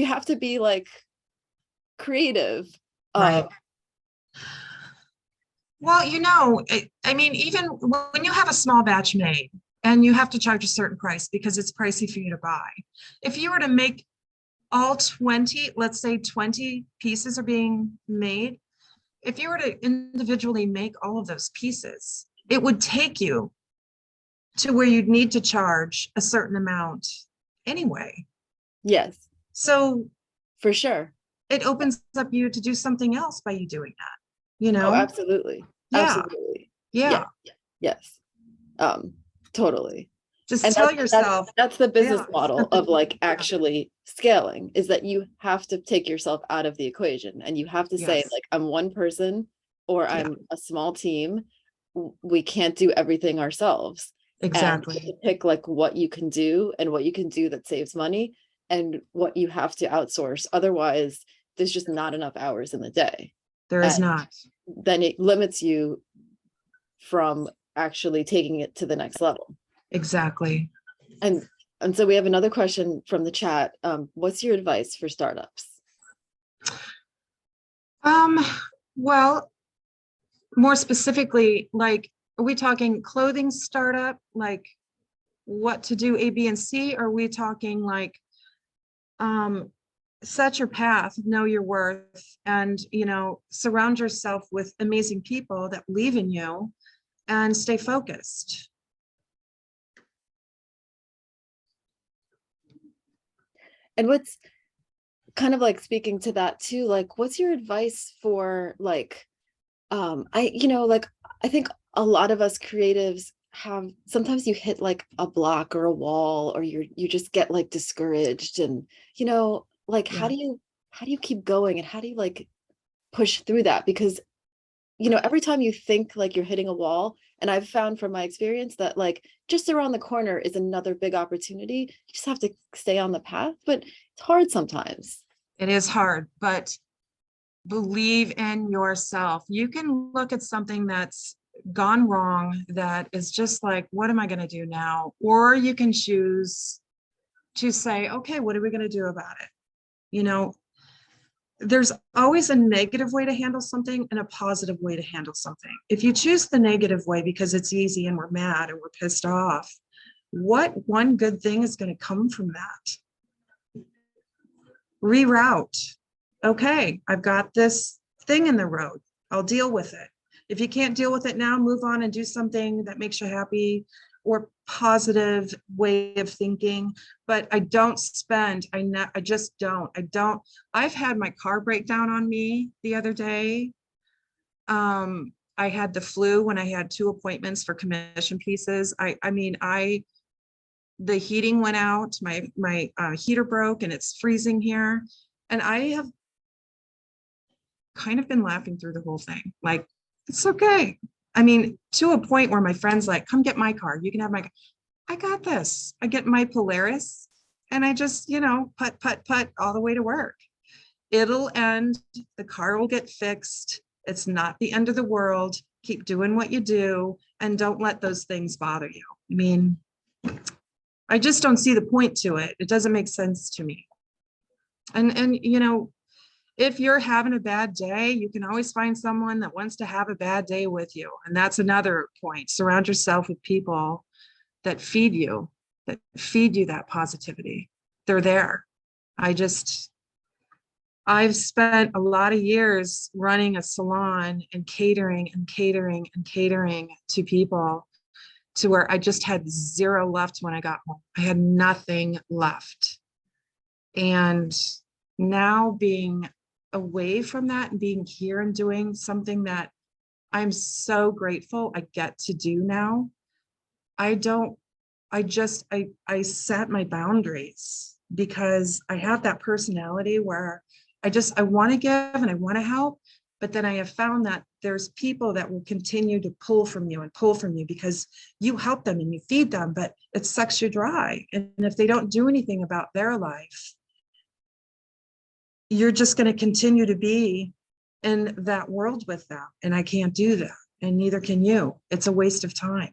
A: have to be like creative.
B: Right. Well, I mean, even when you have a small batch made and you have to charge a certain price because it's pricey for you to buy, if you were to make all 20, let's say 20 pieces are being made, if you were to individually make all of those pieces, it would take you to where you'd need to charge a certain amount anyway.
A: Yes.
B: So
A: for sure,
B: it opens up you to do something else by you doing that,
A: Oh, absolutely.
B: Yeah.
A: Absolutely.
B: Yeah.
A: Yes. Totally.
B: Just
A: And
B: tell yourself.
A: That's the business model of like actually scaling, is that you have to take yourself out of the equation and you have to say, like, I'm one person or I'm a small team. We can't do everything ourselves.
B: Exactly.
A: And pick like what you can do and what you can do that saves money and what you have to outsource. Otherwise, there's just not enough hours in the day.
B: There is not.
A: Then it limits you from actually taking it to the next level.
B: Exactly.
A: And so we have another question from the chat. What's your advice for startups?
B: Well, more specifically, like, are we talking clothing startup, like what to do A, B, and C? Or are we talking like set your path, know your worth, and surround yourself with amazing people that believe in you and stay focused?
A: And what's kind of like speaking to that too, like, what's your advice for like, I think a lot of us creatives have, sometimes you hit like a block or a wall, or you just get like discouraged, and like how do you keep going, and how do you like push through that? Because every time you think like you're hitting a wall, and I've found from my experience that like just around the corner is another big opportunity. You just have to stay on the path, but it's hard sometimes.
B: It is hard, but believe in yourself. You can look at something that's gone wrong that is just like, what am I going to do now? Or you can choose to say, okay, what are we going to do about it? You know, there's always a negative way to handle something and a positive way to handle something. If you choose the negative way because it's easy and we're mad and we're pissed off, what one good thing is going to come from that? Reroute. Okay, I've got this thing in the road. I'll deal with it. If you can't deal with it now, move on and do something that makes you happy or positive way of thinking. But I don't spend, I just don't. I've had my car break down on me the other day. I had the flu when I had 2 appointments for commission pieces. The heating went out, my heater broke and it's freezing here. And I have kind of been laughing through the whole thing. Like, it's okay. I mean, to a point where my friend's like, come get my car. You can have my car. I got this. I get my Polaris and I just, putt all the way to work. It'll end. The car will get fixed. It's not the end of the world. Keep doing what you do and don't let those things bother you. I mean, I just don't see the point to it. It doesn't make sense to me. And if you're having a bad day, you can always find someone that wants to have a bad day with you. And that's another point. Surround yourself with people that feed you that positivity. They're there. I've spent a lot of years running a salon and catering to people to where I just had zero left when I got home. I had nothing left. And now being away from that and being here and doing something that I'm so grateful I get to do now. I set my boundaries because I have that personality where I want to give and I want to help, but then I have found that there's people that will continue to pull from you because you help them and you feed them, but it sucks you dry. And if they don't do anything about their life, you're just going to continue to be in that world with them. And I can't do that. And neither can you. It's a waste of time.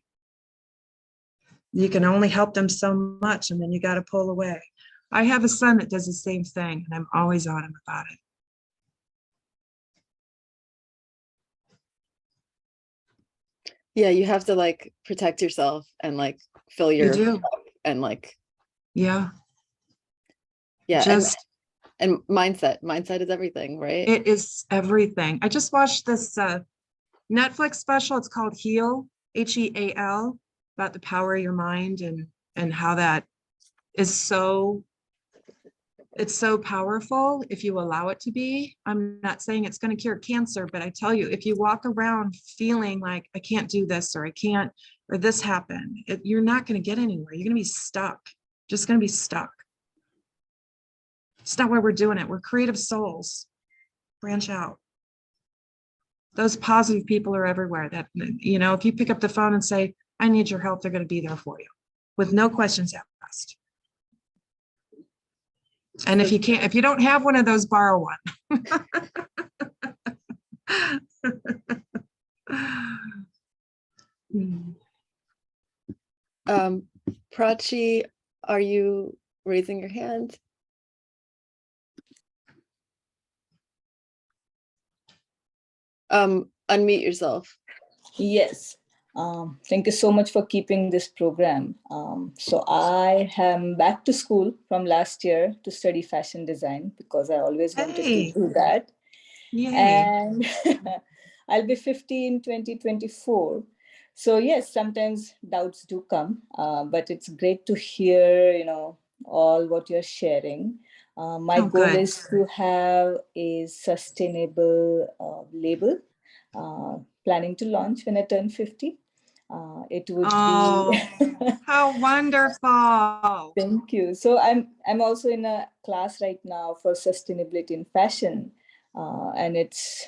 B: You can only help them so much and then you got to pull away. I have a son that does the same thing and I'm always on him about it.
A: Yeah, you have to like protect yourself and like fill your
B: You do.
A: cup and like
B: Yeah.
A: yeah, and mindset is everything, right?
B: It is everything. I just watched this Netflix special. It's called Heal, Heal, about the power of your mind and how that is it's so powerful if you allow it to be. I'm not saying it's going to cure cancer, but I tell you, if you walk around feeling like I can't do this or I can't, or this happened, you're not going to get anywhere. You're going to be stuck, just going to be stuck. It's not why we're doing it. We're creative souls. Branch out. Those positive people are everywhere that, if you pick up the phone and say, I need your help, they're going to be there for you with no questions asked. And if you don't have one of those, borrow one.
A: Prachi, are you raising your hand? Unmute yourself.
C: Yes. Thank you so much for keeping this program. So I am back to school from last year to study fashion design because I always wanted to do that.
B: Yay.
C: And I'll be 50 in 2024. So yes, sometimes doubts do come, but it's great to hear, all what you're sharing. My goal is to have a sustainable label, planning to launch when I turn 50. It would be
B: how wonderful.
C: Thank you. So I'm also in a class right now for sustainability in fashion, and it's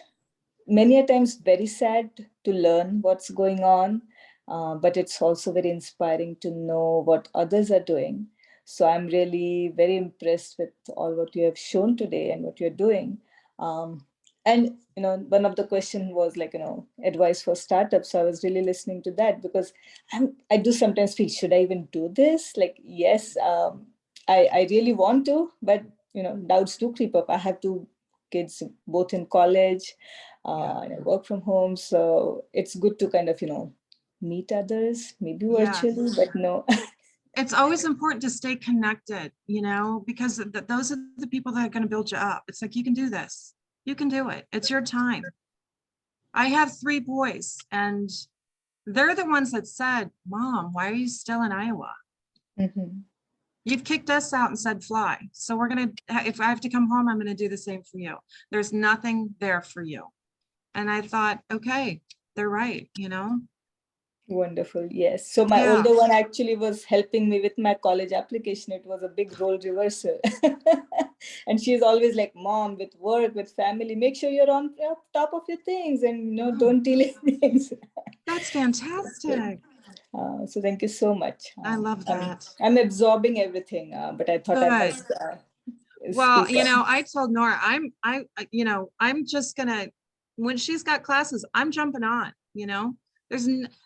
C: many a times very sad to learn what's going on, but it's also very inspiring to know what others are doing. So I'm really very impressed with all what you have shown today and what you're doing. And, one of the question was like, advice for startups. So I was really listening to that because I do sometimes feel, should I even do this? Like, yes, I really want to, but doubts do creep up. I have two kids, both in college, and I work from home. So it's good to kind of, meet others, maybe
B: Yes.
C: virtually, but no.
B: It's always important to stay connected, because those are the people that are going to build you up. It's like, you can do this. You can do it. It's your time. I have 3 boys, and they're the ones that said, Mom, why are you still in Iowa?
C: Mhm.
B: You've kicked us out and said fly. So we're going to, if I have to come home, I'm going to do the same for you. There's nothing there for you. And I thought, okay, they're right,
C: Wonderful. Yes. So my
B: Yeah.
C: older one actually was helping me with my college application. It was a big role reversal. And she's always like, Mom, with work, with family, make sure you're on top of your things and don't delay things.
B: That's fantastic.
C: So thank you so much.
B: I love that.
C: I'm absorbing everything, but I thought I
B: Good.
C: must.
B: Well,
C: speak up.
B: I told Nora, I'm just gonna, when she's got classes, I'm jumping on,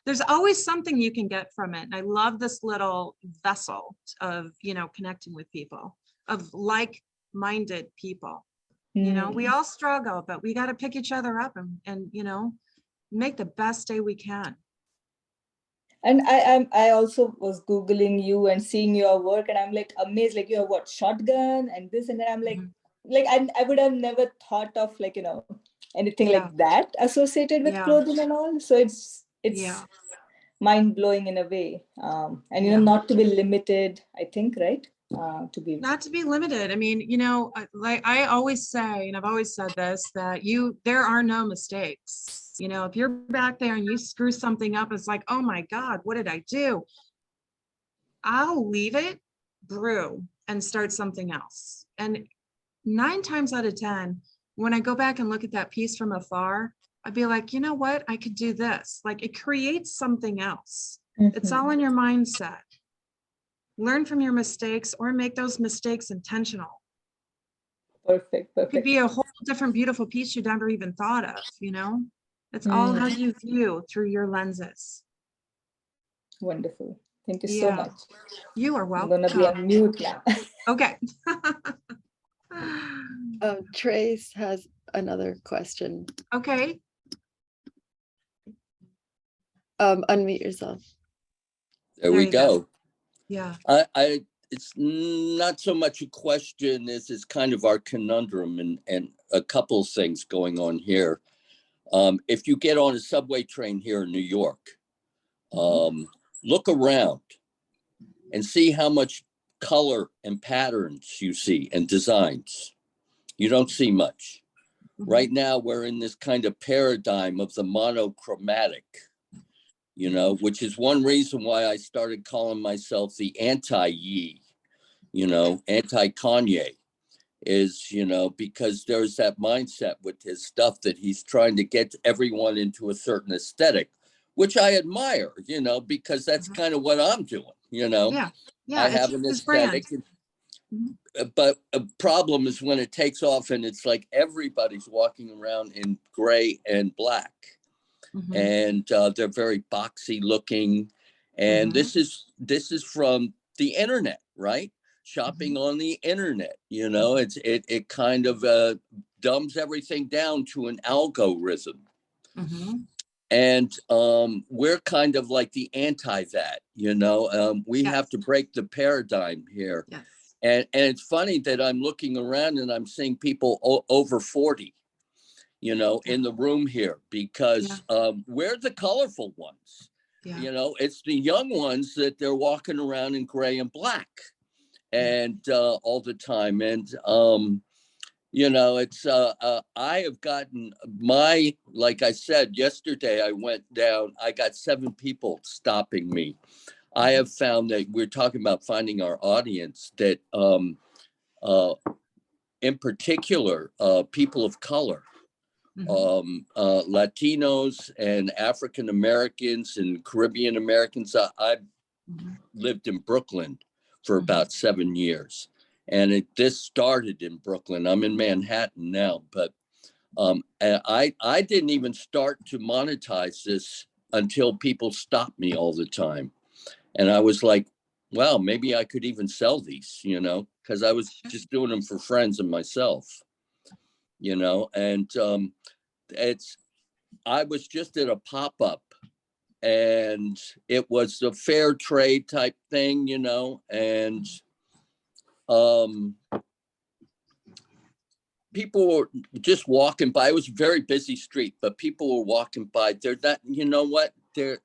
B: there's always something you can get from it. And I love this little vessel of, connecting with people, of like-minded people. We all struggle, but we got to pick each other up and make the best day we can.
C: And I also was Googling you and seeing your work, and I'm like amazed, like you have what, shotgun and this and that. I'm like, I would have never thought of anything like that associated with clothing and all. So it's mind blowing in a way. And not to be limited, I think, right?
B: Not to be limited. I mean, like I always say, and I've always said this, that there are no mistakes. If you're back there and you screw something up, it's like, oh my God, what did I do? I'll leave it, brew, and start something else. And 9 times out of 10, when I go back and look at that piece from afar, I'd be like, you know what? I could do this. Like, it creates something else. It's all in your mindset. Learn from your mistakes or make those mistakes intentional.
C: Perfect.
B: It could be a whole different beautiful piece you never even thought of, It's all how you view through your lenses.
C: Wonderful. Thank you so much.
B: You are welcome.
C: I'm gonna be on mute now.
B: Okay.
A: Trace has another question.
B: Okay.
A: Unmute yourself.
D: There we go.
B: Yeah.
D: It's not so much a question as it's kind of our conundrum and a couple things going on here. If you get on a subway train here in New York, look around and see how much color and patterns you see and designs. You don't see much. Right now, we're in this kind of paradigm of the monochromatic, which is one reason why I started calling myself the anti-Ye, anti-Kanye, is, because there's that mindset with his stuff that he's trying to get everyone into a certain aesthetic, which I admire, because that's kind of what I'm doing,
B: Yeah.
D: I have an aesthetic. But a problem is when it takes off and it's like everybody's walking around in gray and black. And they're very boxy looking. And this is from the internet, right? Shopping on the internet, it kind of dumbs everything down to an algorithm. And we're kind of like the anti that, we have to break the paradigm here.
B: Yes.
D: And it's funny that I'm looking around and I'm seeing people over 40, in the room here, because we're the colorful ones. It's the young ones that they're walking around in gray and black and all the time. And, it's I have gotten like I said, yesterday I went down, I got 7 people stopping me. I have found that we're talking about finding our audience, that in particular, people of color, Latinos and African Americans and Caribbean Americans. I've lived in Brooklyn for about 7 years, and this started in Brooklyn. I'm in Manhattan now, but and I didn't even start to monetize this until people stopped me all the time. And I was like, well, maybe I could even sell these, you know, because I was just doing them for friends and myself, you know, and I was just at a pop-up, and it was a fair trade type thing, you know, and people were just walking by. It was a very busy street, but people were walking by. They're not, you know what? Their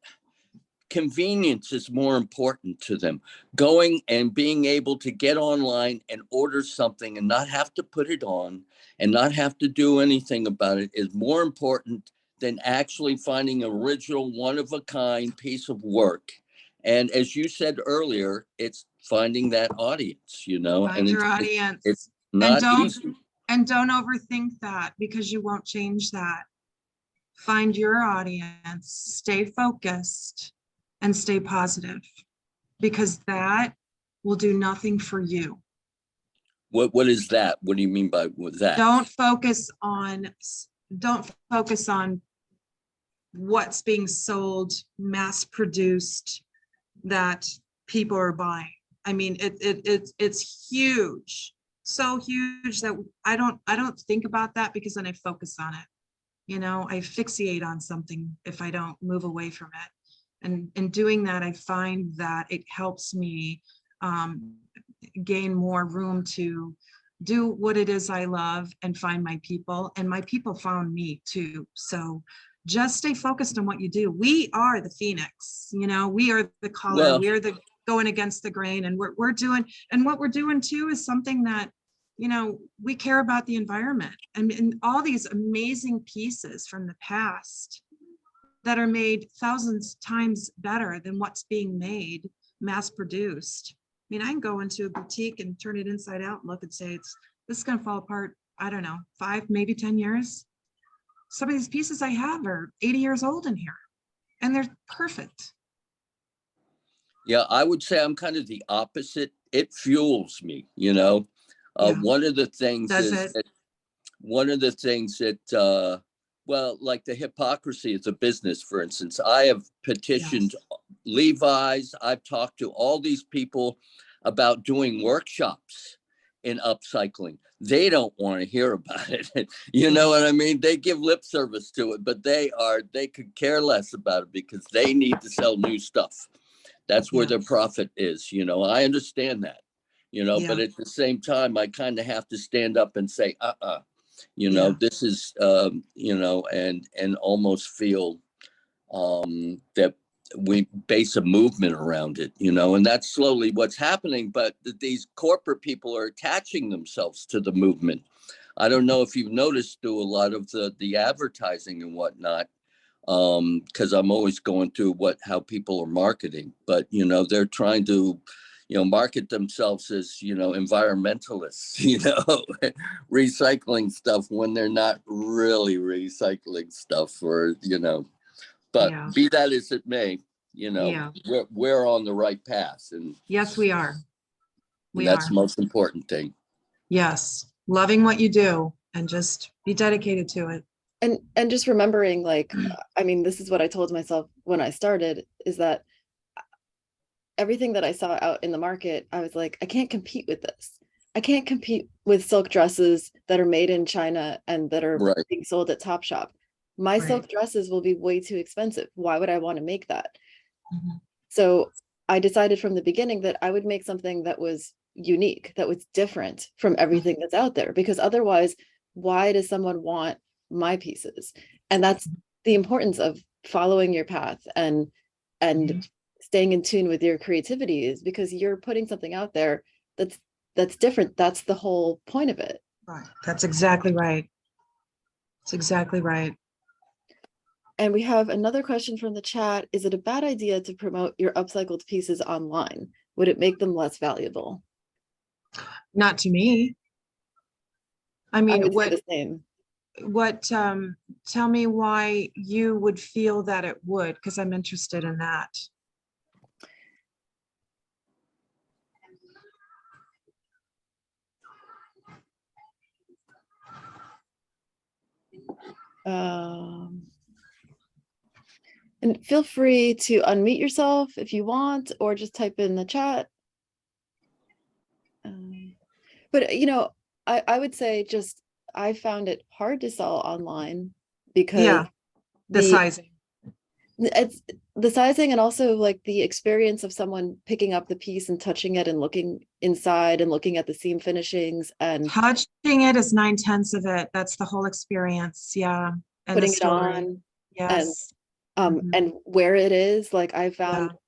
D: convenience is more important to them. Going and being able to get online and order something and not have to put it on and not have to do anything about it is more important than actually finding an original, one-of-a-kind piece of work. And as you said earlier, it's finding that audience, you know,
B: Find
D: and
B: your
D: it's
B: audience.
D: not easy.
B: And don't overthink that, because you won't change that. Find your audience, stay focused, and stay positive, because that will do nothing for you.
D: What is that? What do you mean by that?
B: Don't focus on what's being sold, mass produced, that people are buying. I mean, it's huge, so huge that I don't think about that, because then I focus on it. You know, I fixate on something if I don't move away from it. And in doing that, I find that it helps me gain more room to do what it is I love and find my people. And my people found me too. So just stay focused on what you do. We are the phoenix, you know, we are the color,
D: Well,
B: we are the going against the grain, and we're doing, and what we're doing too is something that, you know, we care about the environment, and all these amazing pieces from the past that are made thousands times better than what's being made, mass produced. I mean, I can go into a boutique and turn it inside out and look and say, this is going to fall apart, I don't know, 5, maybe 10 years. Some of these pieces I have are 80 years old in here, and they're perfect.
D: Yeah, I would say I'm kind of the opposite. It fuels me, you know.
B: Yeah.
D: One of the things
B: Does
D: is
B: it?
D: that well, like the hypocrisy is a business, for instance. I have petitioned Levi's. I've talked to all these people about doing workshops in upcycling. They don't want to hear about it. You know what I mean? They give lip service to it, but they could care less about it because they need to sell new stuff. That's where their profit is. You know, I understand that, you know, but at the same time, I kind of have to stand up and say, you know, this is, you know, and almost feel that we base a movement around it, you know, and that's slowly what's happening. But these corporate people are attaching themselves to the movement. I don't know if you've noticed through a lot of the advertising and whatnot, because I'm always going through how people are marketing, but, you know, they're trying to, you know, market themselves as, you know, environmentalists, you know, recycling stuff when they're not really recycling stuff, or, you know, but be that as it may, you know, we're on the right path, and
B: yes, we are.
D: That's the most important thing.
B: Yes, loving what you do and just be dedicated to it.
A: And just remembering, like, I mean, this is what I told myself when I started, is that everything that I saw out in the market, I was like, I can't compete with this. I can't compete with silk dresses that are made in China and that are being sold at Topshop. My silk dresses will be way too expensive. Why would I want to make that? So I decided from the beginning that I would make something that was unique, that was different from everything that's out there, because otherwise, why does someone want my pieces? And that's the importance of following your path and staying in tune with your creativity, is because you're putting something out there that's different. That's the whole point of it.
B: Right. That's exactly right. That's exactly right.
A: And we have another question from the chat. Is it a bad idea to promote your upcycled pieces online? Would it make them less valuable?
B: Not to me. I mean,
A: I would say the same.
B: Tell me why you would feel that it would, because I'm interested in that.
A: And feel free to unmute yourself if you want, or just type in the chat. But I would say just I found it hard to sell online because
B: Yeah, the sizing.
A: it's the sizing and also like the experience of someone picking up the piece and touching it and looking inside and looking at the seam finishings and
B: Touching it is 9/10 of it. That's the whole experience. Yeah. And the
A: putting it
B: story.
A: on
B: Yes.
A: and where it is. Like I
B: Yeah.
A: found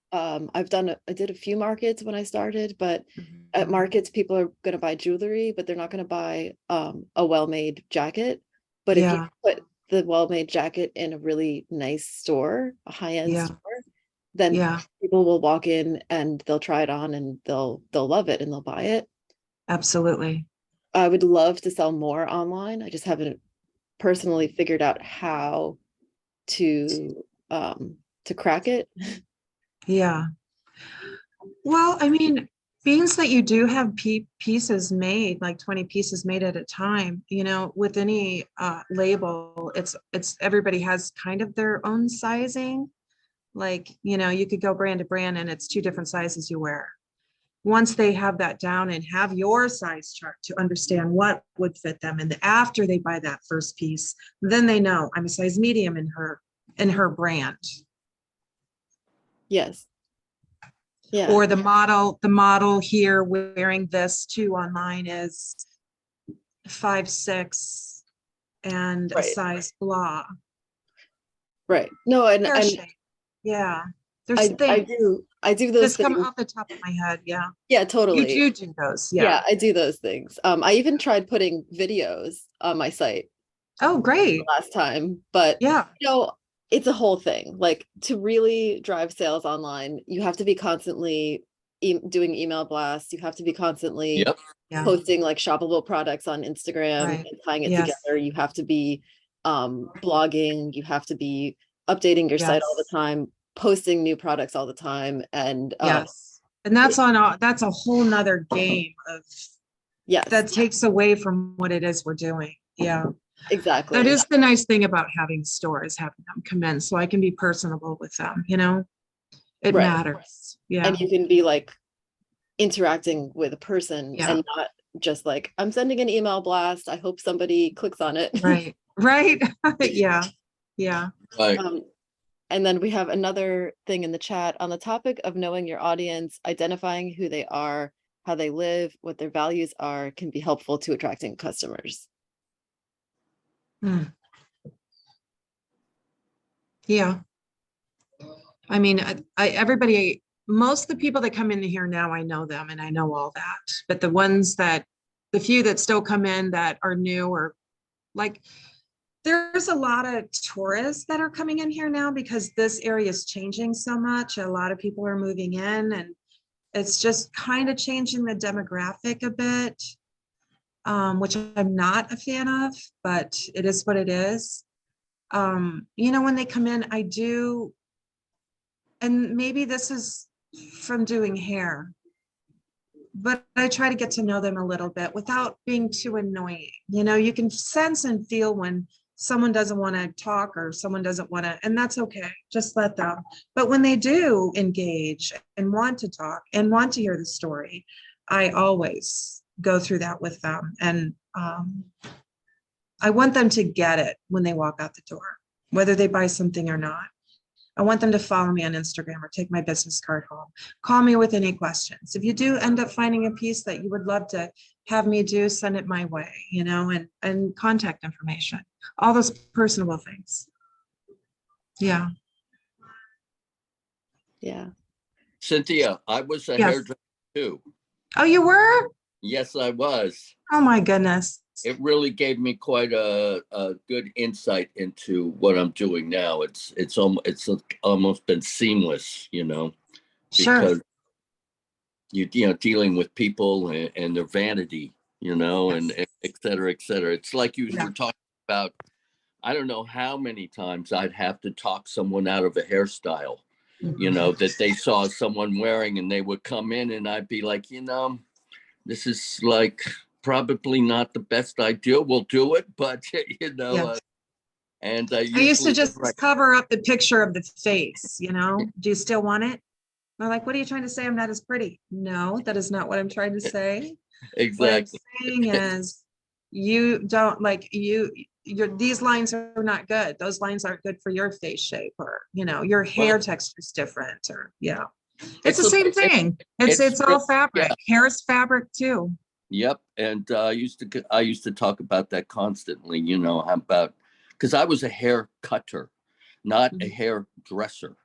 A: I did a few markets when I started, but at
B: Mhm.
A: markets people are going to buy jewelry, but they're not going to buy a well-made jacket. But if you
B: Yeah.
A: put the well-made jacket in a really nice store, a high-end
B: Yeah.
A: store, then
B: Yeah,
A: people will walk in and they'll try it on and they'll love it and they'll buy it.
B: absolutely.
A: I would love to sell more online. I just haven't personally figured out how to crack it.
B: Yeah. Well, I mean, being that you do have pieces made, like 20 pieces made at a time, with any label, it's everybody has kind of their own sizing. Like, you could go brand to brand and it's two different sizes you wear. Once they have that down and have your size chart to understand what would fit them, and after they buy that first piece, then they know I'm a size medium in her brand.
A: Yes. Yeah.
B: Or the model here wearing this too online is 5'6" and a
A: Right.
B: size blah.
A: Right. No, and
B: Yeah, there's
A: I
B: things
A: I do those
B: just come
A: things.
B: off the top of my head. Yeah,
A: Yeah,
B: you
A: totally.
B: do those.
A: Yeah,
B: Yeah.
A: I do those things. I even tried putting videos on my site
B: Oh, great.
A: last time, but
B: Yeah.
A: it's a whole thing. Like to really drive sales online, you have to be constantly doing email blasts. You have to be constantly
D: Yep.
B: Yeah.
A: posting like shoppable products on Instagram
B: Right.
A: and tying it
B: Yes.
A: together. You have to be blogging. You have to be updating your site all the
B: Yes.
A: time, posting new products all the time. And
B: Yes. And that's a whole nother game of
A: yes,
B: that takes away from what it is we're doing. Yeah.
A: exactly.
B: That is the nice thing about having stores, having them come in so I can be personable with them, it
A: Right.
B: matters. Yeah.
A: And you can be like interacting with a person
B: Yeah.
A: and not just like, I'm sending an email blast. I hope somebody clicks on it.
B: Right. Right. Yeah. Yeah.
D: Right.
A: And then we have another thing in the chat on the topic of knowing your audience, identifying who they are, how they live, what their values are, can be helpful to attracting customers.
B: Yeah. I mean, most of the people that come into here now, I know them and I know all that. But the few that still come in that are new, or like, there's a lot of tourists that are coming in here now because this area is changing so much. A lot of people are moving in and it's just kind of changing the demographic a bit, which I'm not a fan of, but it is what it is. When they come in, I do, and maybe this is from doing hair, but I try to get to know them a little bit without being too annoying. You can sense and feel when someone doesn't want to talk or someone doesn't want to, and that's okay. Just let them. But when they do engage and want to talk and want to hear the story, I always go through that with them. And I want them to get it when they walk out the door, whether they buy something or not. I want them to follow me on Instagram or take my business card home. Call me with any questions. If you do end up finding a piece that you would love to have me do, send it my way, and contact information, all those personable things. Yeah.
A: Yeah.
D: Cynthia, I was a
B: Yes.
D: hairdresser too.
B: Oh, you were?
D: Yes, I was.
B: Oh my goodness.
D: It really gave me quite a good insight into what I'm doing now. It's almost been seamless,
B: Sure.
D: because dealing with people and their vanity, and et cetera, et cetera. It's like you were talking about. I don't know how many times I'd have to talk someone out of a hairstyle, that they saw someone wearing, and they would come in and I'd be like, this is like probably not the best idea. We'll do it, but and
B: I used to just cover up the picture of the face, Do you still want it? They're like, what are you trying to say? I'm not as pretty. No, that is not what I'm trying to say. What I'm
D: Exactly.
B: saying is you don't like these lines are not good. Those lines aren't good for your face shape, or your
D: Well,
B: hair texture is different, or It's
D: it's
B: the
D: a,
B: same thing. It's all
D: yeah.
B: fabric. Hair is fabric too.
D: Yep. And I used to talk about that constantly, how about, because I was a hair cutter, not a
B: Mhm.
D: hairdresser.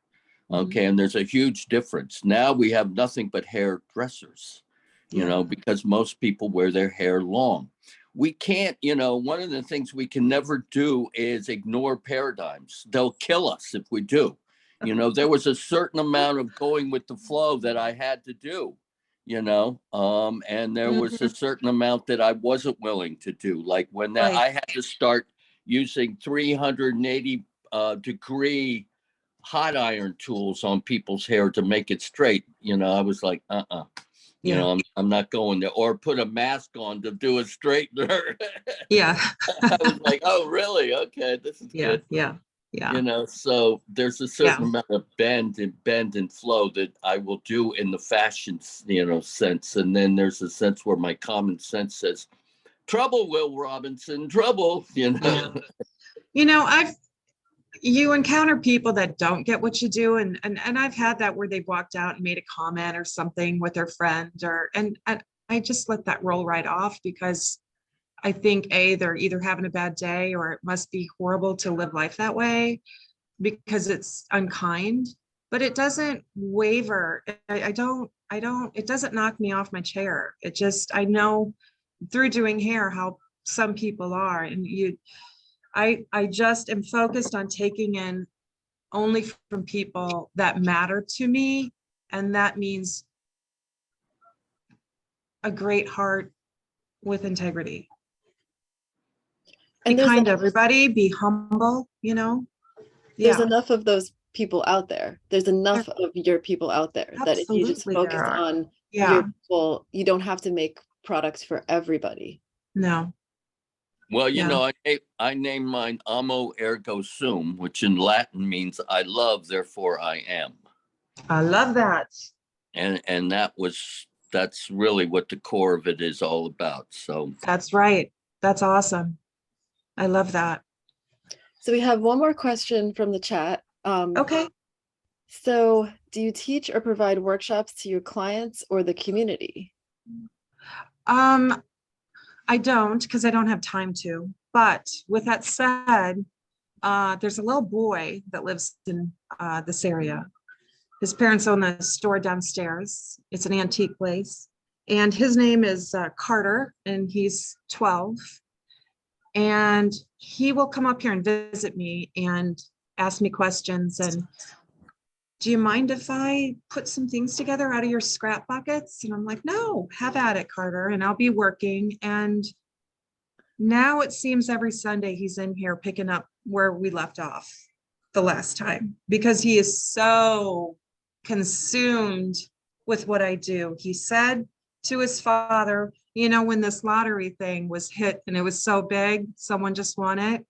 B: Mhm.
D: Okay. And there's a huge difference. Now we have nothing but hairdressers,
B: Yeah.
D: because most people wear their hair long. We can't, one of the things we can never do is ignore paradigms. They'll kill us if we do. There was a certain amount of going with the flow that I had to do, and there was a
B: Mhm.
D: certain amount that I wasn't willing to do. Like when
B: Right.
D: I had to start using 380 degree hot iron tools on people's hair to make it straight. I was like,
B: Yeah.
D: I'm not going there. Or put a mask on to do a straightener.
B: Yeah.
D: I was like, oh, really? Okay, this is
B: Yeah.
D: good.
B: Yeah. Yeah.
D: So there's a
B: Yeah.
D: certain amount of bend and flow that I will do in the fashion, sense. And then there's a sense where my common sense says, trouble, Will Robinson, trouble,
B: Yeah. You encounter people that don't get what you do, and I've had that where they've walked out and made a comment or something with their friend, and I just let that roll right off, because I think they're either having a bad day, or it must be horrible to live life that way, because it's unkind. But it doesn't waver. It doesn't knock me off my chair. I know through doing hair how some people are, and I just am focused on taking in only from people that matter to me. And that means a great heart with integrity. Be
A: And there's
B: kind to everybody, be humble,
A: there's
B: Yeah,
A: enough of those people out there. There's enough of your people out there that if you just
B: absolutely there
A: focus
B: are.
A: on
B: Yeah,
A: your people, you don't have to make products for everybody.
B: no,
D: Well,
B: yeah,
D: I named mine Amo Ergo Sum, which in Latin means I love, therefore I am.
B: I love that.
D: And that's really what the core of it is all about. So
B: That's right. That's awesome. I love that.
A: So we have one more question from the chat.
B: Okay.
A: So do you teach or provide workshops to your clients or the community?
B: I don't, because I don't have time to. But with that said, there's a little boy that lives in this area. His parents own the store downstairs. It's an antique place. And his name is Carter, and he's 12. And he will come up here and visit me and ask me questions. And do you mind if I put some things together out of your scrap buckets? And I'm like, no, have at it, Carter. And I'll be working. And now it seems every Sunday he's in here picking up where we left off the last time, because he is so consumed with what I do. He said to his father, when this lottery thing was hit and it was so big, someone just won it.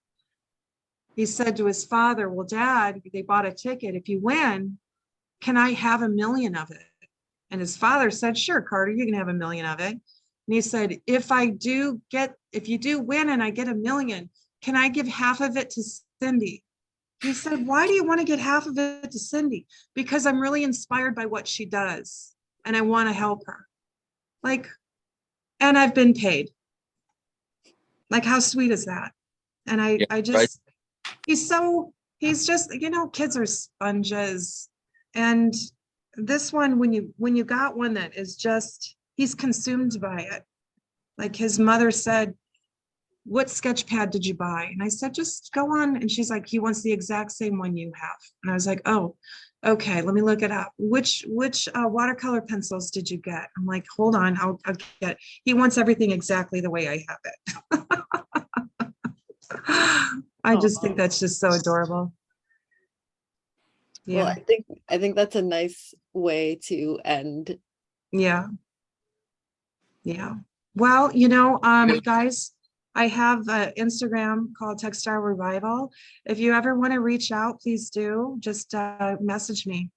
B: He said to his father, well, Dad, they bought a ticket. If you win, can I have $1 million of it? And his father said, sure, Carter, you can have $1 million of it. And he said, if you do win and I get $1 million, can I give half of it to Cindy? He said, why do you want to get half of it to Cindy? Because I'm really inspired by what she does and I want to help her. And I've been paid. How sweet is that? And
D: yeah,
B: I
D: right.
B: just, he's just, kids are sponges. And this one, when you got one that is just, he's consumed by it. Like his mother said, what sketch pad did you buy? And I said, just go on. And she's like, he wants the exact same one you have. And I was like, oh, okay, let me look it up. Which watercolor pencils did you get? I'm like, hold on, I'll get, he wants everything exactly the way I have it. I just think that's just so adorable.
A: Well,
B: Yeah.
A: I think that's a nice way to end.
B: Yeah. Yeah. Well, guys, I have an Instagram called Textile Revival. If you ever want to reach out, please do. Just message me.